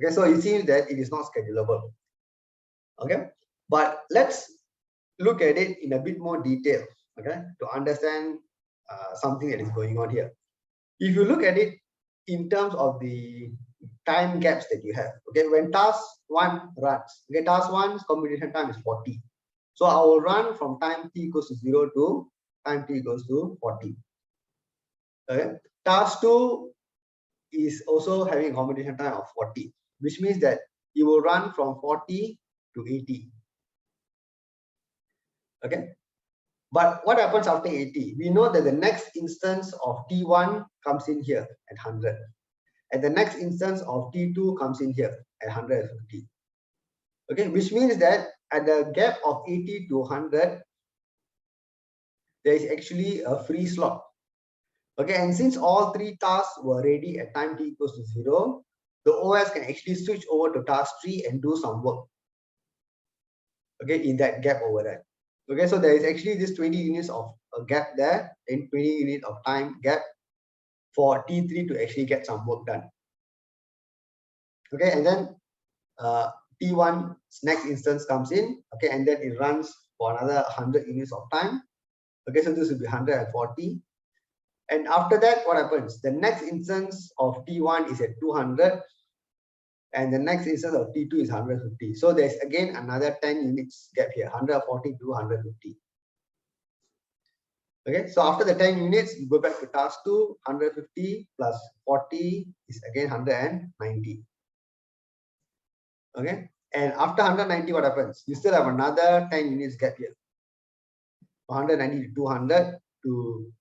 Okay, so it seems that it is not schedulable. Okay, but let's look at it in a bit more detail, okay, to understand something that is going on here. If you look at it in terms of the time gaps that you have, okay, when task 1 runs, okay, task 1's computation time is 40. So I will run from time t equals to 0 to time t equals to 40. Okay, task 2 is also having a computation time of 40, which means that it will run from 40 to 80. Okay, but what happens after 80? We know that the next instance of T1 comes in here at 100, and the next instance of T2 comes in here at 150. Okay, which means that at the gap of 80 to 100, there is actually a free slot. Okay, and since all 3 tasks were ready at time t equals to 0, the OS can actually switch over to task 3 and do some work. Okay, in that gap over there. Okay, so there is actually this 20 units of a gap there, and 20 units of time gap for T3 to actually get some work done. Okay, and then T1's next instance comes in, okay, and then it runs for another 100 units of time. Okay, so this will be 140. And after that, what happens? The next instance of T1 is at 200, and the next instance of T2 is 150. So there's again another 10 units gap here, 140 to 150. Okay, so after the 10 units, you go back to task 2, 150 plus 40 is again 190. Okay, and after 190, what happens? You still have another 10 units gap here, 190 to 200 to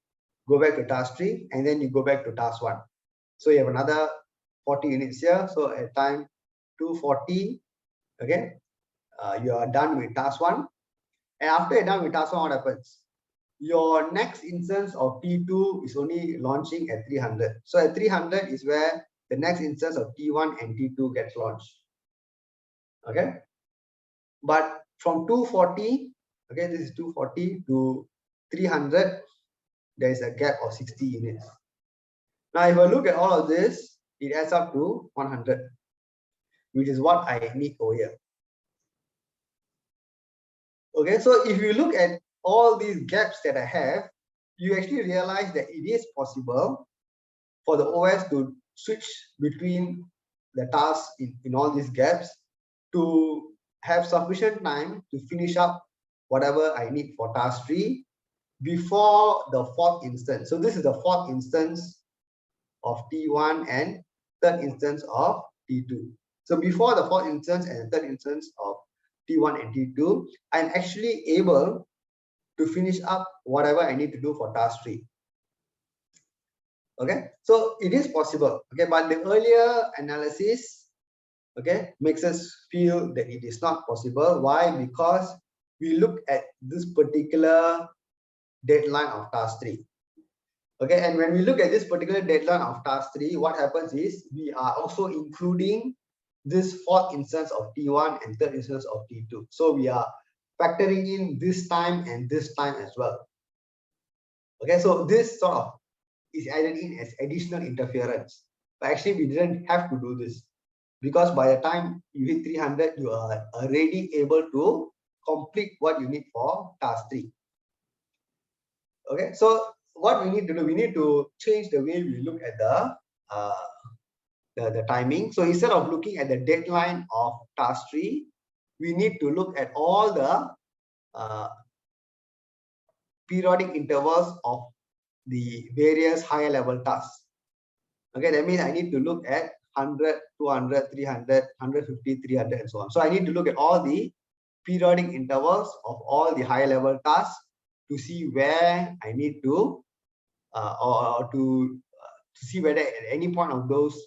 go back to task 3, and then you go back to task 1. So you have another 40 units here. So at time 240, okay, you are done with task 1. And after you're done with task 1, what happens? Your next instance of T2 is only launching at 300. So at 300 is where the next instance of T1 and T2 gets launched. Okay, but from 240, okay, this is 240 to 300, there is a gap of 60 units. Now, if I look at all of this, it adds up to 100, which is what I need over here. Okay, so if you look at all these gaps that I have, you actually realize that it is possible for the OS to switch between the tasks in all these gaps to have sufficient time to finish up whatever I need for task 3 before the 4th instance. So this is the 4th instance of T1 and 3rd instance of T2. So before the 4th instance and 3rd instance of T1 and T2, I'm actually able to finish up whatever I need to do for task 3. Okay, so it is possible. Okay, but the earlier analysis, okay, makes us feel that it is not possible. Why? Because we look at this particular deadline of task 3. Okay, and when we look at this particular deadline of task 3, what happens is we are also including this 4th instance of T1 and 3rd instance of T2. So we are factoring in this time and this time as well. Okay, so this sort of is added in as additional interference. But actually, we didn't have to do this, because by the time you hit 300, you are already able to complete what you need for task 3. Okay, so what we need to do, we need to change the way we look at the timing. So instead of looking at the deadline of task 3, we need to look at all the periodic intervals of the various higher level tasks. Okay, that means I need to look at 100, 200, 300, 150, 300, and so on. So I need to look at all the periodic intervals of all the higher level tasks to see where I need to or to see whether at any point of those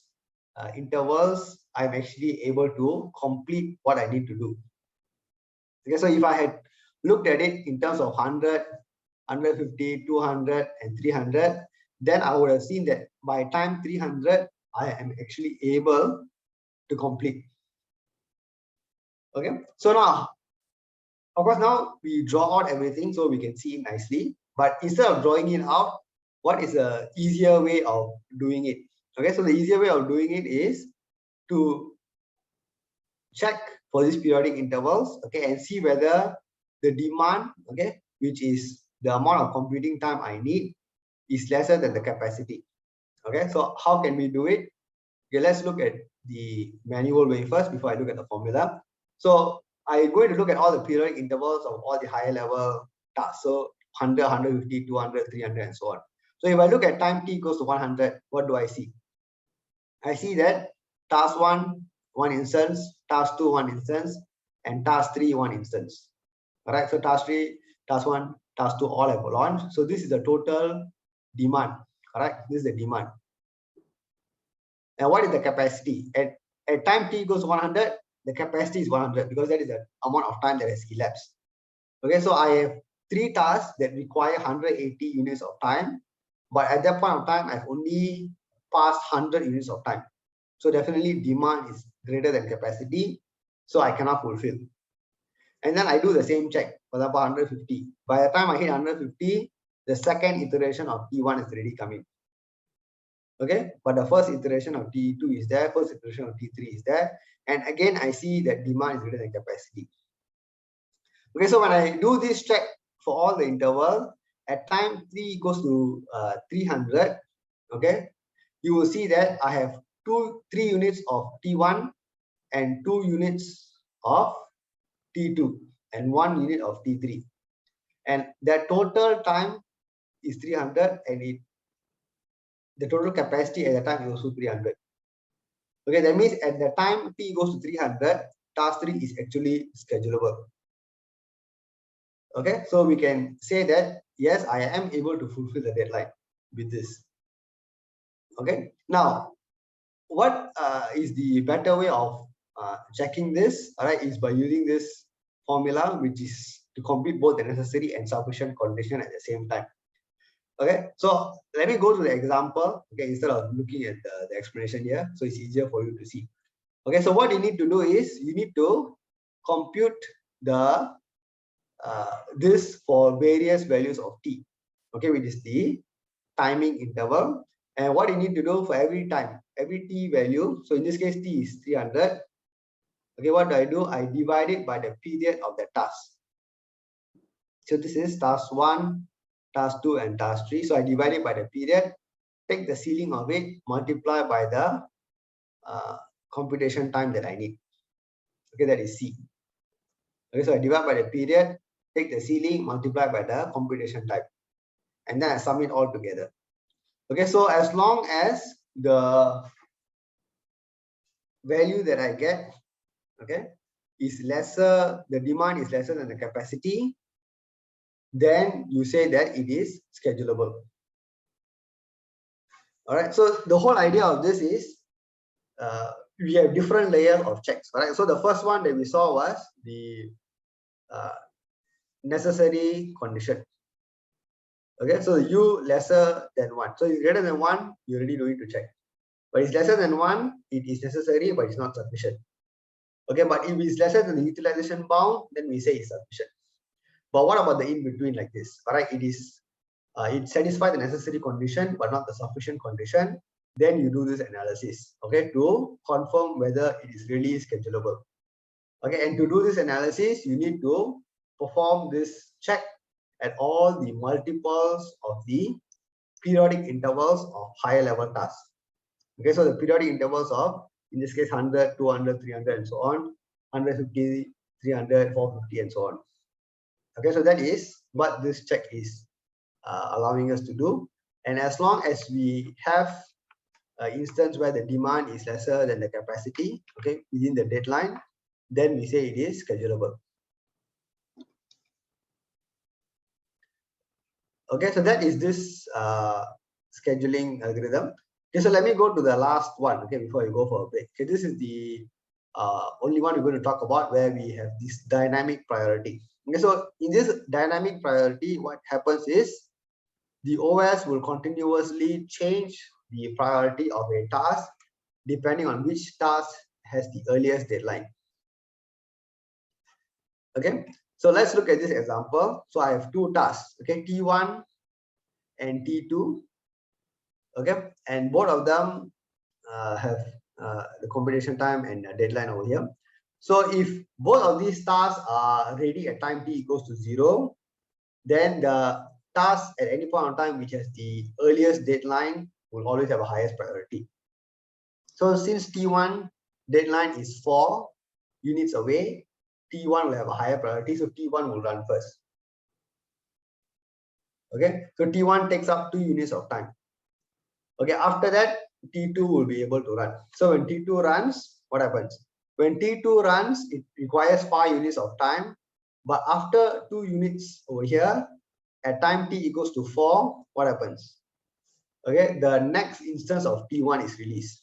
intervals I'm actually able to complete what I need to do. Okay, so if I had looked at it in terms of 100, 150, 200, and 300, then I would have seen that by time 300, I am actually able to complete. Okay, so now, of course, now we draw out everything so we can see it nicely. But instead of drawing it out, what is the easier way of doing it? Okay, so the easier way of doing it is to check for these periodic intervals, okay, and see whether the demand, okay, which is the amount of computing time I need, is lesser than the capacity. Okay, so how can we do it? Okay, let's look at the manual way first before I look at the formula. So I'm going to look at all the periodic intervals of all the higher level tasks. So 100, 150, 200, 300, and so on. So if I look at time t equals to 100, what do I see? I see that task 1, 1 instance, task 2, 1 instance, and task 3, 1 instance. All right, so task 3, task 1, task 2 all have launched. So this is the total demand. All right, this is the demand. And what is the capacity? At time t equals 100, the capacity is 100 because that is the amount of time that has elapsed. Okay, so I have 3 tasks that require 180 units of time, but at that point of time, I've only passed 100 units of time. So definitely demand is greater than capacity, so I cannot fulfill. And then I do the same check, for example, 150. By the time I hit 150, the second iteration of T1 is already coming. Okay, but the first iteration of T2 is there, first iteration of T3 is there, and again I see that demand is greater than capacity. Okay, so when I do this check for all the interval at time 3 equals to 300, okay, you will see that I have 3 units of T1 and 2 units of T2 and 1 unit of T3, and that total time is 300, and the total capacity at the time is also 300. Okay, that means at the time t goes to 300, task 3 is actually schedulable. Okay, so we can say that yes, I am able to fulfill the deadline with this. Okay, now what is the better way of checking this? All right, is by using this formula, which is to complete both the necessary and sufficient condition at the same time. Okay, so let me go to the example, okay, instead of looking at the explanation here, so it's easier for you to see. Okay, so what you need to do is you need to compute the this for various values of t, okay, which is the timing interval. And what you need to do for every time, every t value, so in this case t is 300. Okay, what do? I divide it by the period of the task. So this is task 1, task 2, and task 3. So I divide it by the period, take the ceiling of it, multiply by the computation time that I need. Okay, that is C. Okay, so I divide by the period, take the ceiling, multiply by the computation time, and then I sum it all together. Okay, so as long as the value that I get, okay, is lesser, the demand is lesser than the capacity, then you say that it is schedulable. All right, so the whole idea of this is we have different layers of checks. All right, so the first one that we saw was the necessary condition. Okay, so u lesser than 1. So it's greater than 1, you already don't need to check. But it's lesser than 1, it is necessary, but it's not sufficient. Okay, but if it's lesser than the utilization bound, then we say it's sufficient. But what about the in between like this? All right, it satisfies the necessary condition, but not the sufficient condition. Then you do this analysis, okay, to confirm whether it is really schedulable. Okay, and to do this analysis, you need to perform this check at all the multiples of the periodic intervals of higher level tasks. Okay, so the periodic intervals of, in this case, 100, 200, 300, and so on, 150, 300, 450, and so on. Okay, so that is what this check is allowing us to do. And as long as we have an instance where the demand is lesser than the capacity, okay, within the deadline, then we say it is schedulable. Okay, so that is this scheduling algorithm. Okay, so let me go to the last one, okay, before you go for a break. Okay, this is the only one we're going to talk about, where we have this dynamic priority. Okay, so in this dynamic priority, what happens is the OS will continuously change the priority of a task depending on which task has the earliest deadline. Okay, so let's look at this example. So I have two tasks, okay, T1 and T2. Okay, and both of them have the computation time and deadline over here. So if both of these tasks are ready at time t equals to 0, then the task at any point of time which has the earliest deadline will always have a highest priority. So since T1 deadline is 4 units away, T1 will have a higher priority, so T1 will run first. Okay, so T1 takes up 2 units of time. Okay, after that, T2 will be able to run. So when T2 runs, what happens? When T2 runs, it requires 5 units of time. But after 2 units over here, at time t equals to 4, what happens? Okay, the next instance of T1 is released.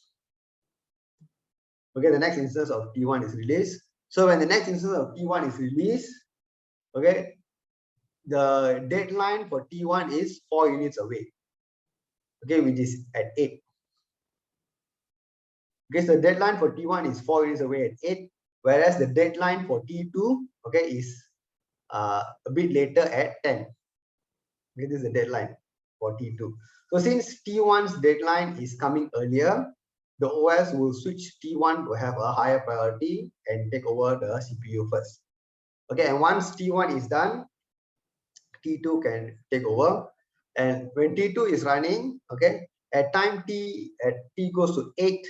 Okay, the next instance of T1 is released. So when the next instance of T1 is released, okay, the deadline for T1 is 4 units away. Okay, which is at 8. Okay, so the deadline for T1 is 4 units away at 8, whereas the deadline for T2, okay, is a bit later at 10. Okay, this is the deadline for T2. So since T1's deadline is coming earlier, the OS will switch T1 to have a higher priority and take over the CPU first. Okay, and once T1 is done, T2 can take over. And when T2 is running, okay, at time t goes to 8,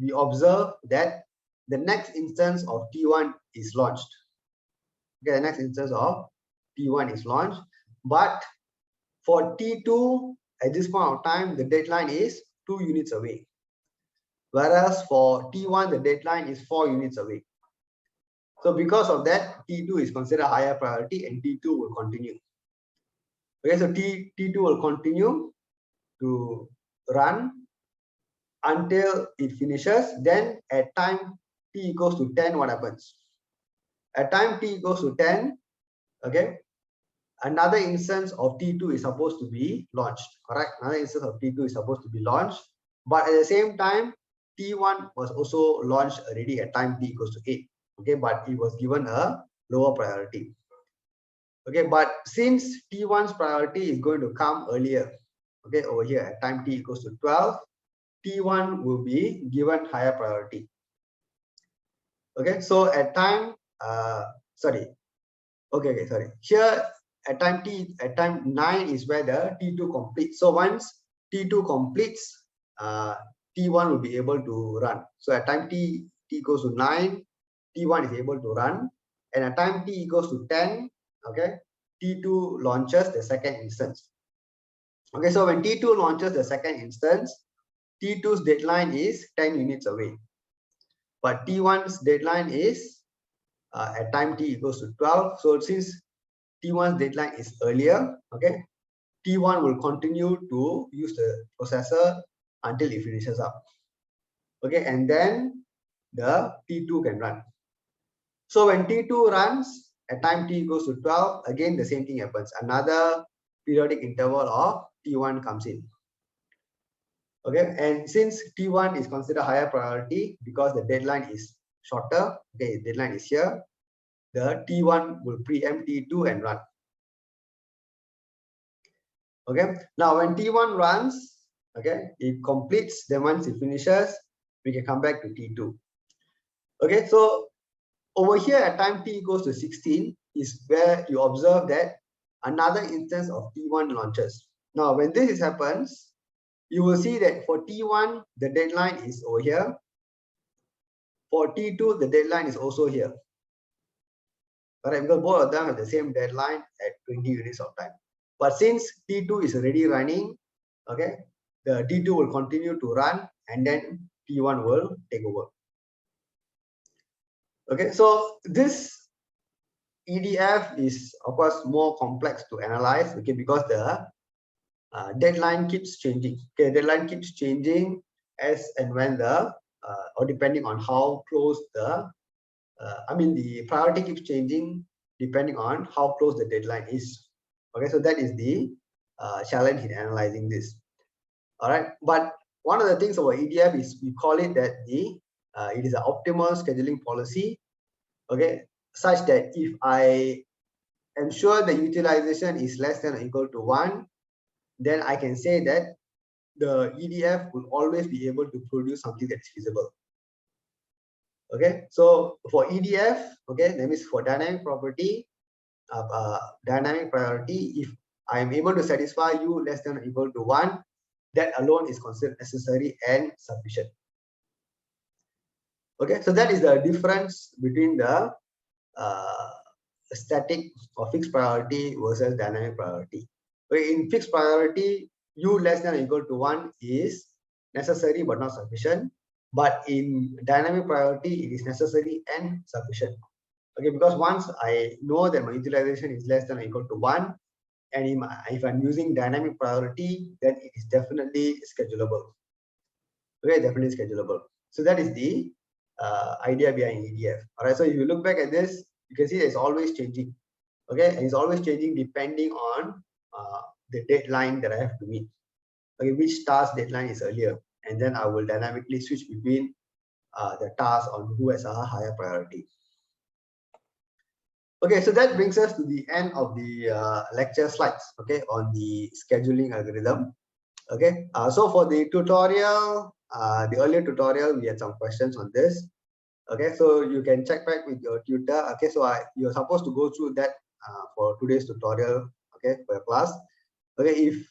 we observe that the next instance of T1 is launched. Okay, the next instance of T1 is launched, but for T2 at this point of time, the deadline is 2 units away, whereas for T1 the deadline is 4 units away. So because of that, T2 is considered higher priority and T2 will continue. Okay, so T2 will continue to run until it finishes. Then at time t equals to 10, what happens? At time t equals to 10, okay, another instance of T2 is supposed to be launched, correct? Another instance of T2 is supposed to be launched, but at the same time, T1 was also launched already at time t equals to 8, okay, but it was given a lower priority. Okay, but since T1's priority is going to come earlier, okay, over here at time t equals to 12, T1 will be given higher priority. Okay, so at time, sorry. Here at time 9 is where the T2 completes. So once T2 completes, T1 will be able to run. So at time T goes to 9, T1 is able to run. And at time T equals to 10, okay, T2 launches the second instance. Okay, so when T2 launches the second instance, T2's deadline is 10 units away. But T1's deadline is at time T equals to 12. So since T1's deadline is earlier, okay, T1 will continue to use the processor until it finishes up. Okay, and then the T2 can run. So when T2 runs at time T equals to 12, again the same thing happens. Another periodic interval of T1 comes in. Okay, and since T1 is considered higher priority because the deadline is shorter, okay, deadline is here, the T1 will preempt T2 and run. Okay, now when T1 runs, okay, it completes, then once it finishes, we can come back to T2. Okay, so over here at time T equals to 16 is where you observe that another instance of T1 launches. Now, when this happens, you will see that for T1, the deadline is over here. For T2, the deadline is also here. Alright, because both of them have the same deadline at 20 units of time. But since T2 is already running, okay, the T2 will continue to run and then T1 will take over. Okay, so this EDF is of course more complex to analyze, okay, because the deadline keeps changing. Okay, deadline keeps changing as and when the or depending on how close the the priority keeps changing depending on how close the deadline is. Okay, so that is the challenge in analyzing this. All right, but one of the things about EDF is we call it that it is an optimal scheduling policy. Okay, such that if I ensure the utilization is less than or equal to 1, then I can say that the EDF will always be able to produce something that is feasible. Okay, so for EDF, okay, that means for dynamic property, dynamic priority, if I am able to satisfy U less than or equal to 1, that alone is considered necessary and sufficient. Okay, so that is the difference between the static or fixed priority versus dynamic priority. Okay, in fixed priority, U less than or equal to 1 is necessary but not sufficient. But in dynamic priority, it is necessary and sufficient. Okay, because once I know that my utilization is less than or equal to 1, and if I'm using dynamic priority, then it is definitely schedulable. Okay, definitely schedulable. So that is the idea behind EDF. All right, so if you look back at this, you can see it's always changing. Okay, and it's always changing depending on the deadline that I have to meet. Okay, which task deadline is earlier, and then I will dynamically switch between the task on who has a higher priority. Okay, so that brings us to the end of the lecture slides, okay, on the scheduling algorithm. Okay, so for the tutorial, the earlier tutorial, we had some questions on this. Okay, so you can check back with your tutor. Okay, so you're supposed to go through that for today's tutorial, okay, for your class. Okay, if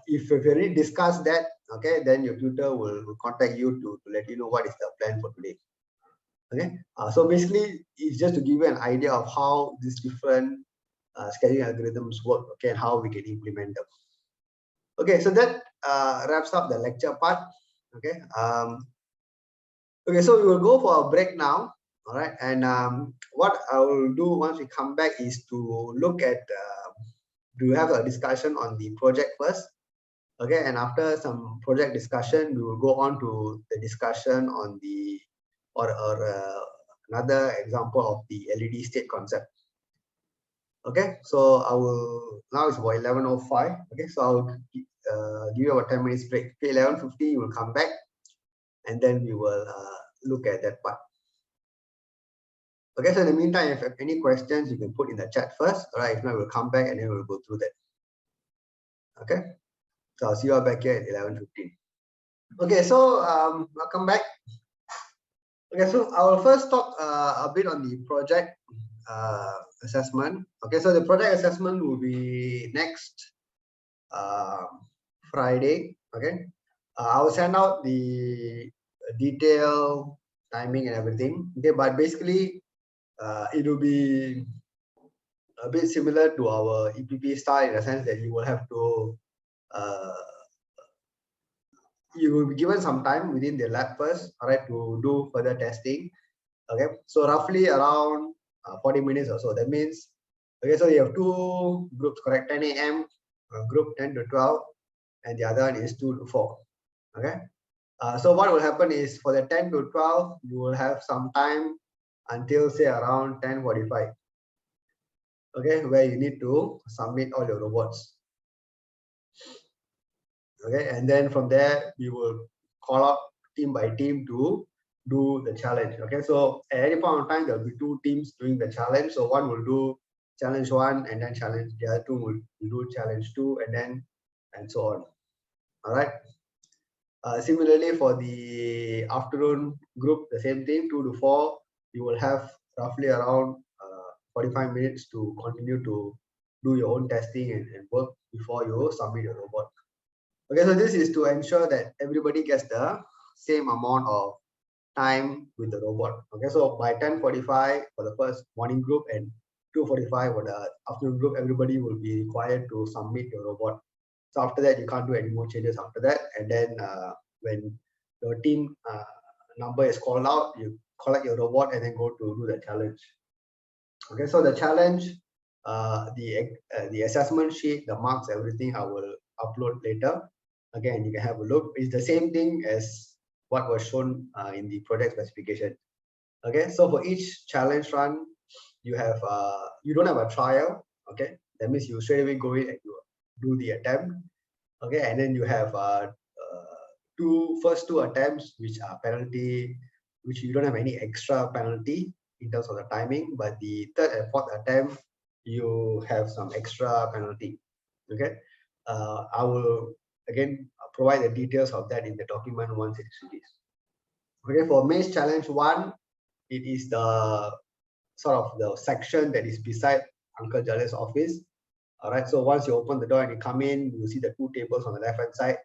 you've already discussed that, okay, then your tutor will contact you to let you know what is the plan for today. Okay, so basically it's just to give you an idea of how these different scheduling algorithms work, okay, and how we can implement them. Okay, so that wraps up the lecture part. Okay, okay, so we will go for a break now. All right, and what I will do once we come back is to look at do have a discussion on the project first. Okay, and after some project discussion, we will go on to the discussion on the another example of the LED state concept. Okay, so I will, now it's about 11:05. Okay, so I'll give you about 10 minutes break. Okay, 11:50, you will come back, and then we will look at that part. Okay, so in the meantime, if you have any questions, you can put in the chat first. All right, if not, we'll come back and then we'll go through that. Okay, so I'll see you all back here at 11:15. Okay, so welcome back. Okay, so I will first talk a bit on the project assessment. Okay, so the project assessment will be next Friday. Okay, I will send out the detail, timing, and everything. Okay, but basically, it will be a bit similar to our EPP style in the sense that you will have to you will be given some time within the lab first, all right, to do further testing. Okay, so roughly around 40 minutes or so. That means, okay, so you have two groups, correct? 10 a.m. Group 10 to 12, and the other one is 2 to 4. Okay, so what will happen is for the 10 to 12, you will have some time until say around 10:45. Okay, where you need to submit all your robots. Okay, and then from there we will call out team by team to do the challenge. Okay, so at any point of time there will be two teams doing the challenge. So one will do challenge 1 and then challenge the other two will do challenge 2 and then and so on. All right. Similarly for the afternoon group, the same thing, 2 to 4, you will have roughly around 45 minutes to continue to do your own testing and work before you submit your robot. Okay, so this is to ensure that everybody gets the same amount of time with the robot. Okay, so by 10:45 for the first morning group and 2:45 for the afternoon group, everybody will be required to submit your robot. So after that, you can't do any more changes after that. And then when your team number is called out, you collect your robot and then go to do the challenge. Okay, so the challenge, the assessment sheet, the marks, everything I will upload later. Again, you can have a look. It's the same thing as what was shown in the project specification. Okay, so for each challenge run, you have you don't have a trial. Okay, that means you straight away go in and you do the attempt. Okay, and then you have first two attempts which are penalty, which you don't have any extra penalty in terms of the timing, but the third and fourth attempt you have some extra penalty. Okay, I will again provide the details of that in the document once it is released. Okay, for maze challenge 1, it is the sort of the section that is beside Uncle Jalil's office. All right, so once you open the door and you come in, you see the two tables on the left hand side.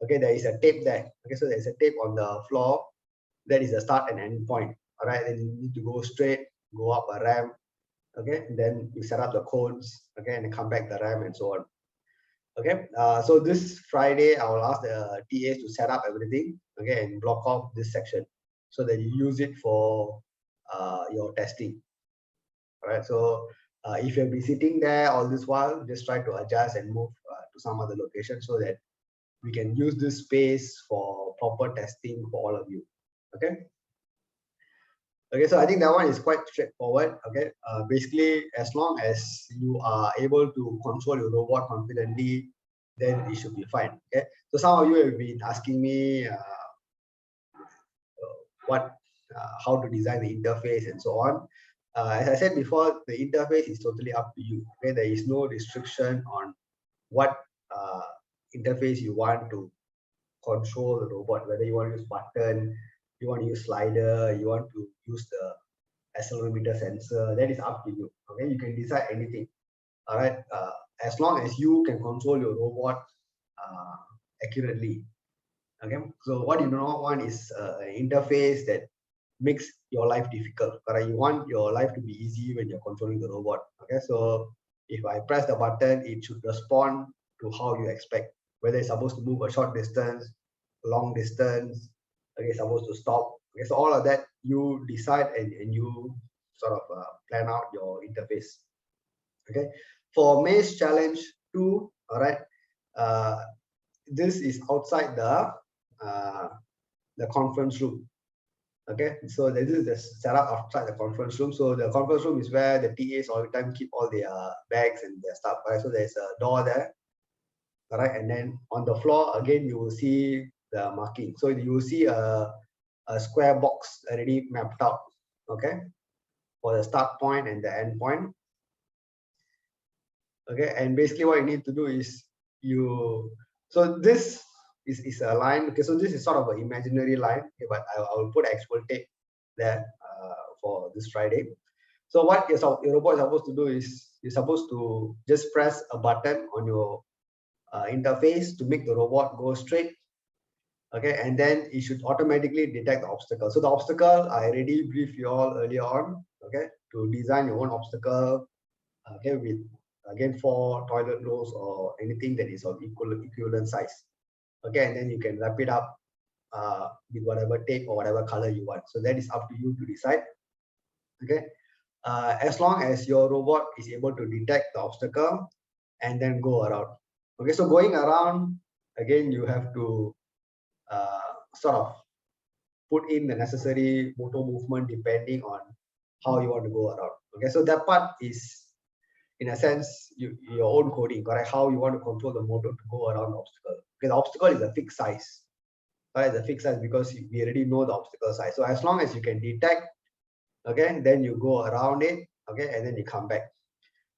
Okay, there is a tape there. Okay, so there's a tape on the floor. That is the start and end point. All right, then you need to go straight, go up a ramp. Okay, and then you set up the codes. Okay, and then come back the ramp and so on. Okay, so this Friday I will ask the TAs to set up everything. Okay, and block off this section so that you use it for your testing. All right, so if you'll be sitting there all this while, just try to adjust and move to some other location so that we can use this space for proper testing for all of you. Okay, okay, so I think that one is quite straightforward. Okay, basically as long as you are able to control your robot confidently, then it should be fine. Okay, so some of you have been asking me how to design the interface and so on. As I said before, the interface is totally up to you. Okay, there is no restriction on what interface you want to control the robot, whether you want to use button, you want to use slider, you want to use the accelerometer sensor, that is up to you. Okay, you can decide anything. All right, as long as you can control your robot accurately. Okay, so what you do not want is an interface that makes your life difficult. Correct? You want your life to be easy when you're controlling the robot. Okay, so if I press the button, it should respond to how you expect, whether it's supposed to move a short distance, long distance, okay, supposed to stop. Okay, so all of that you decide and you sort of plan out your interface. Okay, for Maze Challenge 2, all right, this is outside the conference room. Okay, so this is the setup outside the conference room. So the conference room is where the TAs all the time keep all their bags and their stuff. Right, so there's a door there. All right, and then on the floor again you will see the marking. So you will see a square box already mapped out. Okay, for the start point and the end point. Okay, and basically what you need to do is so this is a line. Okay, so this is sort of an imaginary line, okay, but I will put actual tape there for this Friday. So what your robot is supposed to do is you're supposed to just press a button on your interface to make the robot go straight. Okay, and then it should automatically detect the obstacle. So the obstacle I already briefed you all earlier on. Okay, to design your own obstacle. Okay, with again 4 toilet rolls or anything that is of equivalent size. Okay, and then you can wrap it up with whatever tape or whatever color you want. So that is up to you to decide. Okay, as long as your robot is able to detect the obstacle and then go around. Okay, so going around again, you have to sort of put in the necessary motor movement depending on how you want to go around. Okay, so that part is in a sense your own coding, correct? How you want to control the motor to go around the obstacle. Because the obstacle is a fixed size, right? The fixed size because we already know the obstacle size. So as long as you can detect, okay, then you go around it, okay, and then you come back.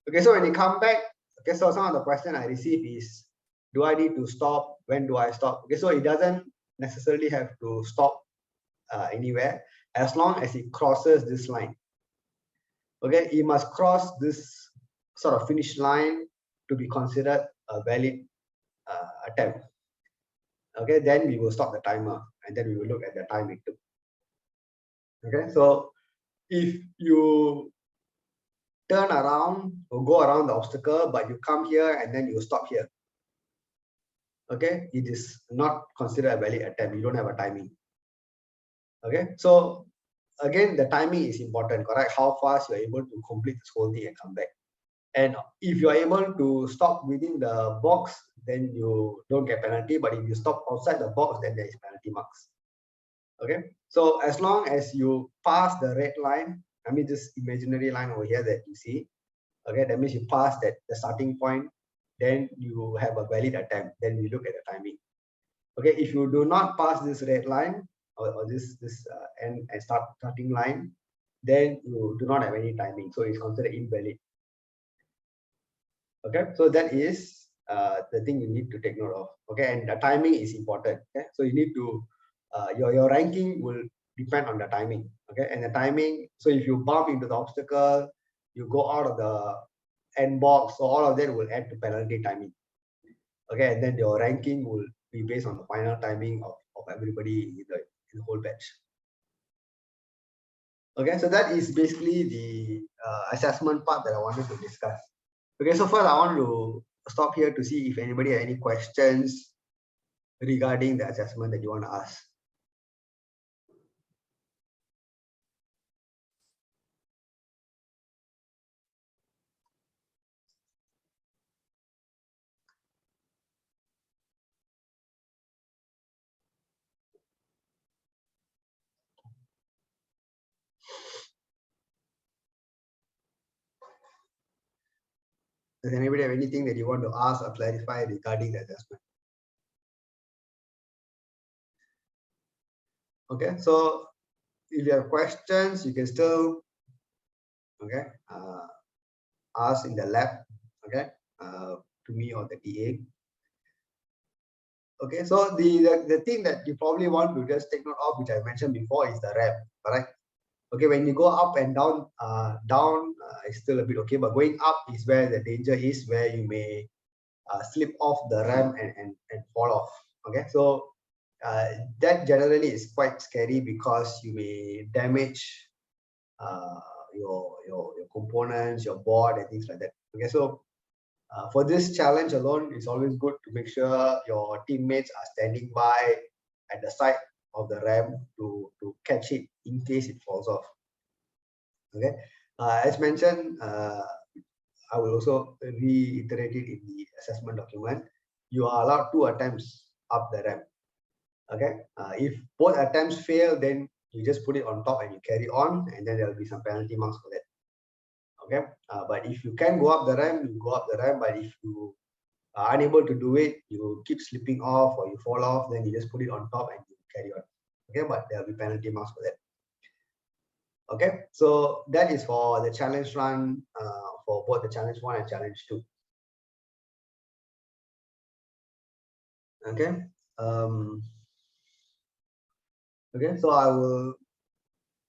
Okay, so when you come back, okay, so some of the question I receive is, do I need to stop? When do I stop? Okay, so it doesn't necessarily have to stop anywhere as long as it crosses this line. Okay, it must cross this sort of finish line to be considered a valid attempt. Okay, then we will stop the timer and then we will look at the time it took. Okay, so if you turn around or go around the obstacle, but you come here and then you stop here, okay, it is not considered a valid attempt. You don't have a timing. Okay, so again, the timing is important, correct? How fast you're able to complete this whole thing and come back. And if you're able to stop within the box, then you don't get penalty. But if you stop outside the box, then there is penalty marks. Okay, so as long as you pass the red line, I mean this imaginary line over here that you see, okay, that means you pass that the starting point, then you have a valid attempt. Then we look at the timing. Okay, if you do not pass this red line or this end and starting line, then you do not have any timing, so it's considered invalid. Okay, so that is the thing you need to take note of. Okay, and the timing is important. Okay, so you need to your ranking will depend on the timing. Okay, and the timing, so if you bump into the obstacle, you go out of the end box, so all of that will add to penalty timing. Okay, and then your ranking will be based on the final timing of everybody in the whole batch. Okay, so that is basically the assessment part that I wanted to discuss. Okay, so first I want to stop here to see if anybody has any questions regarding the assessment that you want to ask. Does anybody have anything that you want to ask or clarify regarding the assessment? Okay, so if you have questions, you can still ask in the lab, to me or the TA. Okay, so the thing that you probably want to just take note of, which I mentioned before, is the ramp, correct? Okay, when you go up and down, is still a bit okay, but going up is where the danger is, where you may slip off the ramp and fall off. Okay, so that generally is quite scary because you may damage your components, your board, and things like that. Okay, so for this challenge alone, it's always good to make sure your teammates are standing by at the side of the ramp to catch it in case it falls off. Okay, as mentioned, I will also reiterate it in the assessment document. You are allowed 2 attempts up the ramp. Okay, if both attempts fail, then you just put it on top and you carry on, and then there will be some penalty marks for that. Okay, but if you can go up the ramp, you go up the ramp. But if you are unable to do it, you keep slipping off or you fall off, then you just put it on top and you carry on. Okay, but there will be penalty marks for that. Okay, so that is for the challenge run for both the challenge 1 and challenge 2. Okay, Okay, so I will.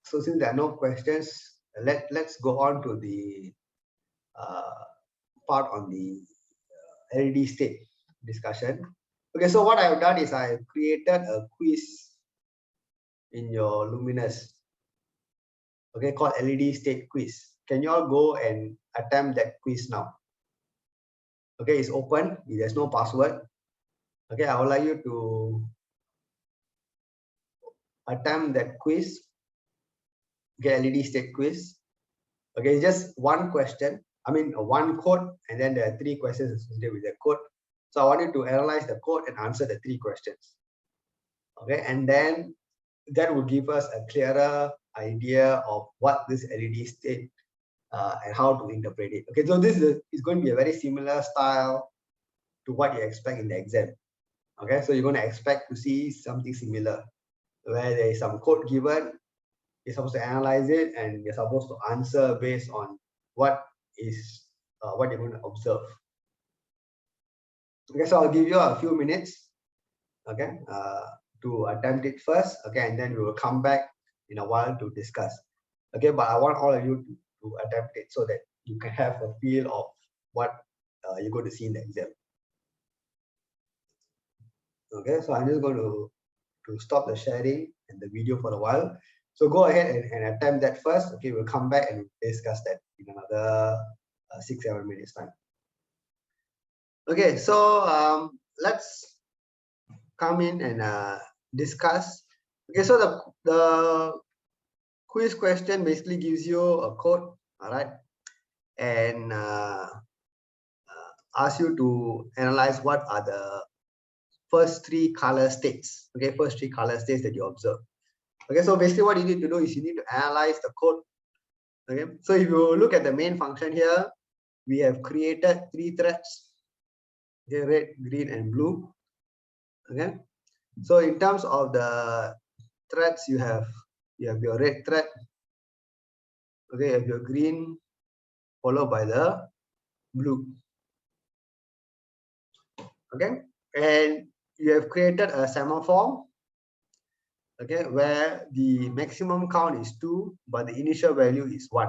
So since there are no questions, let's go on to the part on the LED state discussion. Okay, so what I've done is I created a quiz in your Luminous, okay, called LED state quiz. Can you all go and attempt that quiz now? Okay, it's open. There's no password. Okay, I would like you to attempt that quiz. Okay, LED state quiz. Okay, it's just one question. I mean, one code, and then there are 3 questions associated with the code. So I want you to analyze the code and answer the 3 questions. Okay, and then that will give us a clearer idea of what this LED state and how to interpret it. Okay, so this is going to be a very similar style to what you expect in the exam. Okay, so you're going to expect to see something similar where there is some code given, you're supposed to analyze it, and you're supposed to answer based on what you're going to observe. Okay, so I'll give you a few minutes, okay, to attempt it first, okay, and then we will come back in a while to discuss. Okay, but I want all of you to attempt it so that you can have a feel of what you're going to see in the exam. Okay, so I'm just going to stop the sharing and the video for a while. So go ahead and attempt that first. Okay, we'll come back and discuss that in another 6-7 minutes time. Okay, so let's come in and discuss. Okay, so the quiz question basically gives you a code, all right, and asks you to analyze what are the first 3 color states. Okay, first 3 color states that you observe. Okay, so basically what you need to do is you need to analyze the code. Okay, so if you look at the main function here, we have created 3 threads. Okay, red, green, and blue. Okay, so in terms of the threads, you have your red thread. Okay, you have your green, followed by the blue. Okay, and you have created a semaphore. Okay, where the maximum count is 2, but the initial value is 1.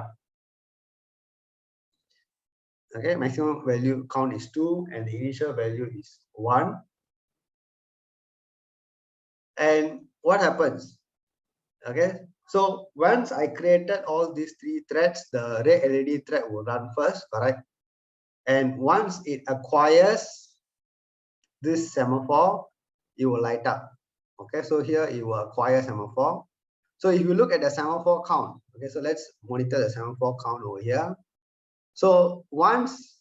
Okay, maximum value count is 2 and the initial value is 1. And what happens? Okay, so once I created all these 3 threads, the red LED thread will run first, correct? And once it acquires this semaphore, it will light up. Okay, so here it will acquire semaphore. So if you look at the semaphore count, okay, so let's monitor the semaphore count over here. So once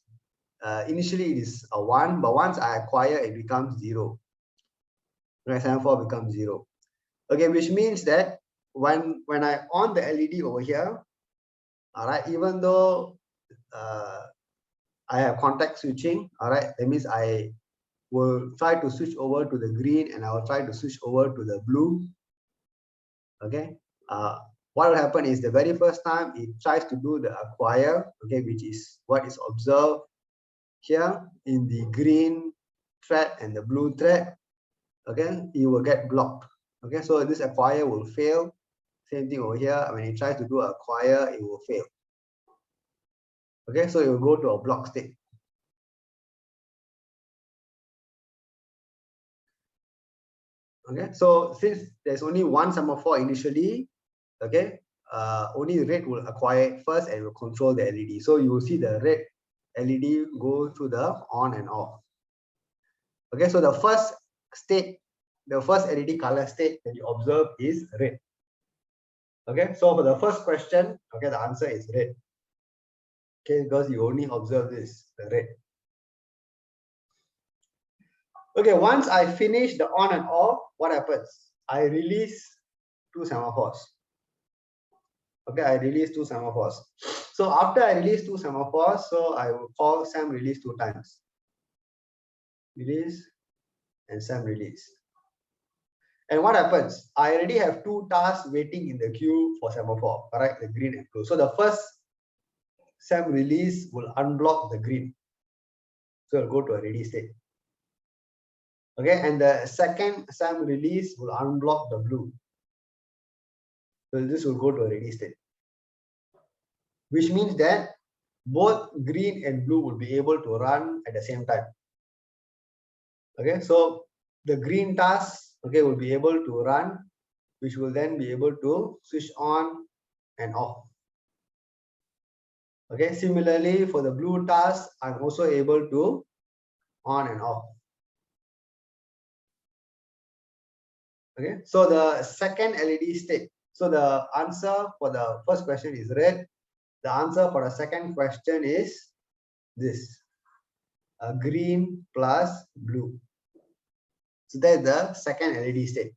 initially it is a 1, but once I acquire, it becomes 0. Right, semaphore becomes 0. Okay, which means that when I on the LED over here, all right, even though I have contact switching, all right, that means I will try to switch over to the green and I will try to switch over to the blue. Okay, what will happen is the very first time it tries to do the acquire, okay, which is what is observed here in the green thread and the blue thread. Okay, it will get blocked. Okay, so this acquire will fail. Same thing over here. When it tries to do acquire, it will fail. Okay, so it will go to a block state. Okay, so since there's only one semaphore initially, okay, only red will acquire it first and will control the LED. So you will see the red LED go through the on and off. Okay, so the first state, the first LED color state that you observe is red. Okay, so for the first question, okay, the answer is red. Okay, because you only observe this, the red. Okay, once I finish the on and off, what happens? I release 2 semaphores. Okay, I release 2 semaphores. So after I release 2 semaphores, so I will call sem release 2 times. Release and sem release. And what happens? I already have 2 tasks waiting in the queue for semaphore, correct? The green and blue. So the first sem release will unblock the green. So it'll go to a ready state. Okay, and the second SAM release will unblock the blue. So this will go to a ready state, which means that both green and blue will be able to run at the same time. Okay, so the green task, okay, will be able to run, which will then be able to switch on and off. Okay, similarly for the blue task, I'm also able to on and off. Okay, so the second LED state. So the answer for the first question is red. The answer for the second question is this, green plus blue. So that's the second LED state.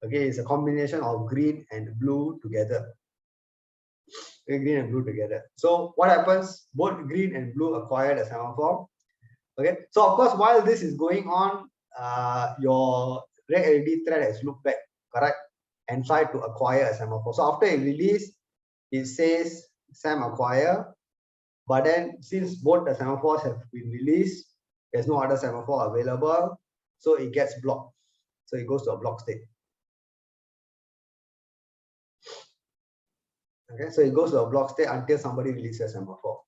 Okay, it's a combination of green and blue together. Okay, green and blue together. So what happens? Both green and blue acquire the semaphore. Okay, so of course, while this is going on, your red LED thread has looked back, correct, and tried to acquire a semaphore. So after it release, it says SAM acquire, but then since both the semaphores have been released, there's no other semaphore available, so it gets blocked. So it goes to a block state. Okay, so it goes to a block state until somebody releases a semaphore.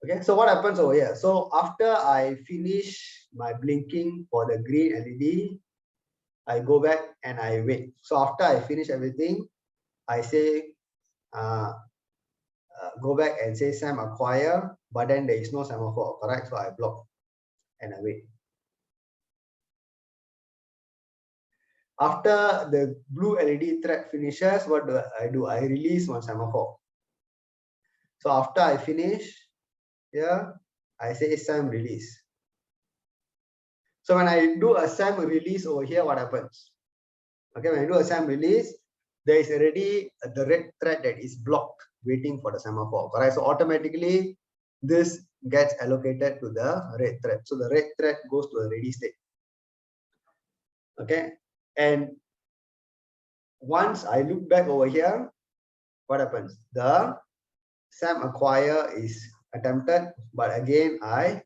Okay, so what happens over here? So after I finish my blinking for the green LED, I go back and I wait. So after I finish everything, I say go back and say SAM acquire, but then there is no semaphore, correct? So I block and I wait. After the blue LED thread finishes, what do? I release one semaphore. So after I finish here, I say SAM release. So when I do a SAM release over here, what happens? Okay, when I do a SAM release, there is already the red thread that is blocked waiting for the semaphore, correct? So automatically this gets allocated to the red thread. So the red thread goes to a ready state. Okay, and once I look back over here, what happens? The SAM acquire is attempted, but again I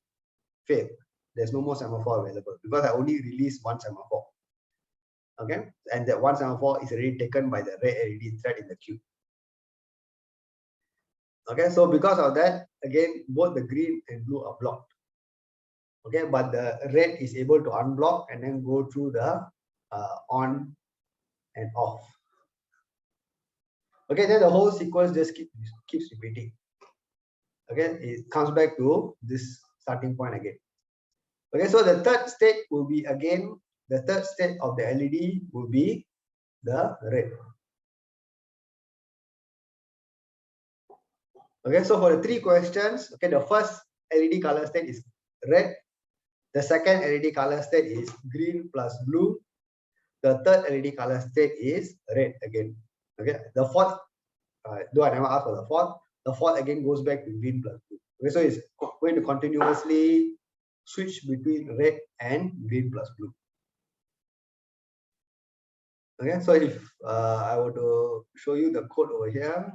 fail. There's no more semaphore available because I only released one semaphore. Okay, and that one semaphore is already taken by the red LED thread in the queue. Okay, so because of that, again, both the green and blue are blocked. Okay, but the red is able to unblock and then go through the on and off. Okay, then the whole sequence just keeps repeating. Okay, it comes back to this starting point again. Okay, so the third state will be again, the third state of the LED will be the red. Okay, so for the three questions, okay, the first LED color state is red. The second LED color state is green plus blue. The third LED color state is red again. Okay, the fourth, though I never asked for the fourth again goes back to green plus blue. Okay, so it's going to continuously switch between red and green plus blue. Okay, so if I were to show you the code over here.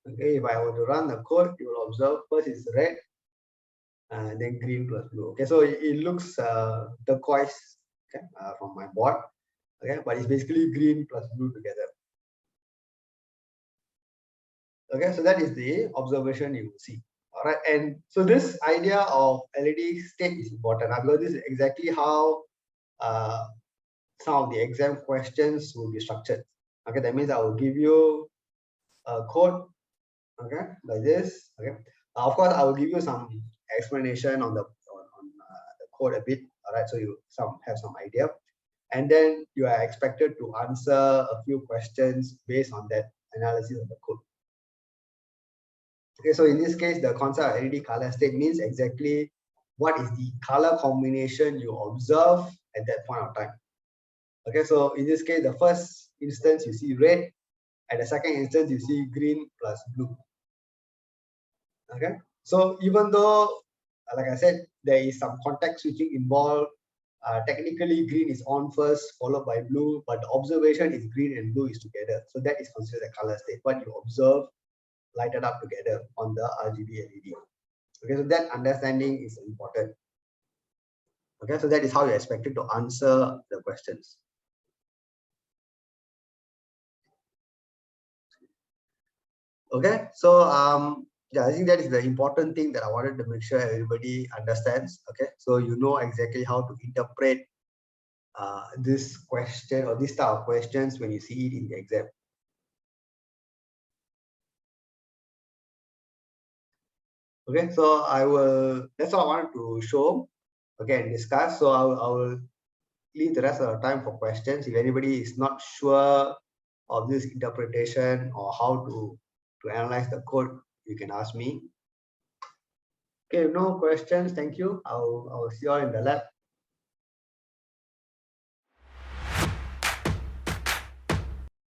Okay, if I were to run the code, you will observe first is red, and then green plus blue. Okay, so it looks turquoise, okay, from my board. Okay, but it's basically green plus blue together. Okay, so that is the observation you will see. All right, and so this idea of LED state is important because this is exactly how some of the exam questions will be structured. Okay, that means I will give you a code, okay, like this. Okay, of course I will give you some explanation on the code a bit. All right, so you have some idea, and then you are expected to answer a few questions based on that analysis of the code. Okay, so in this case, the concept of LED color state means exactly what is the color combination you observe at that point of time. Okay, so in this case, the first instance you see red, At the second instance, you see green plus blue. Okay, so even though, like I said, there is some context switching involved, technically green is on first, followed by blue, but the observation is green and blue is together. So that is considered a color state. What you observe lighted up together on the RGB LED. Okay, so that understanding is important. Okay, so that is how you're expected to answer the questions. Okay, so yeah, I think that is the important thing that I wanted to make sure everybody understands. Okay, so you know exactly how to interpret this question or this type of questions when you see it in the exam. Okay, so that's all I wanted to show, okay, and discuss. So I will leave the rest of the time for questions. If anybody is not sure of this interpretation or how to analyze the code, you can ask me. Okay, no questions. Thank you. I'll see you all in the lab.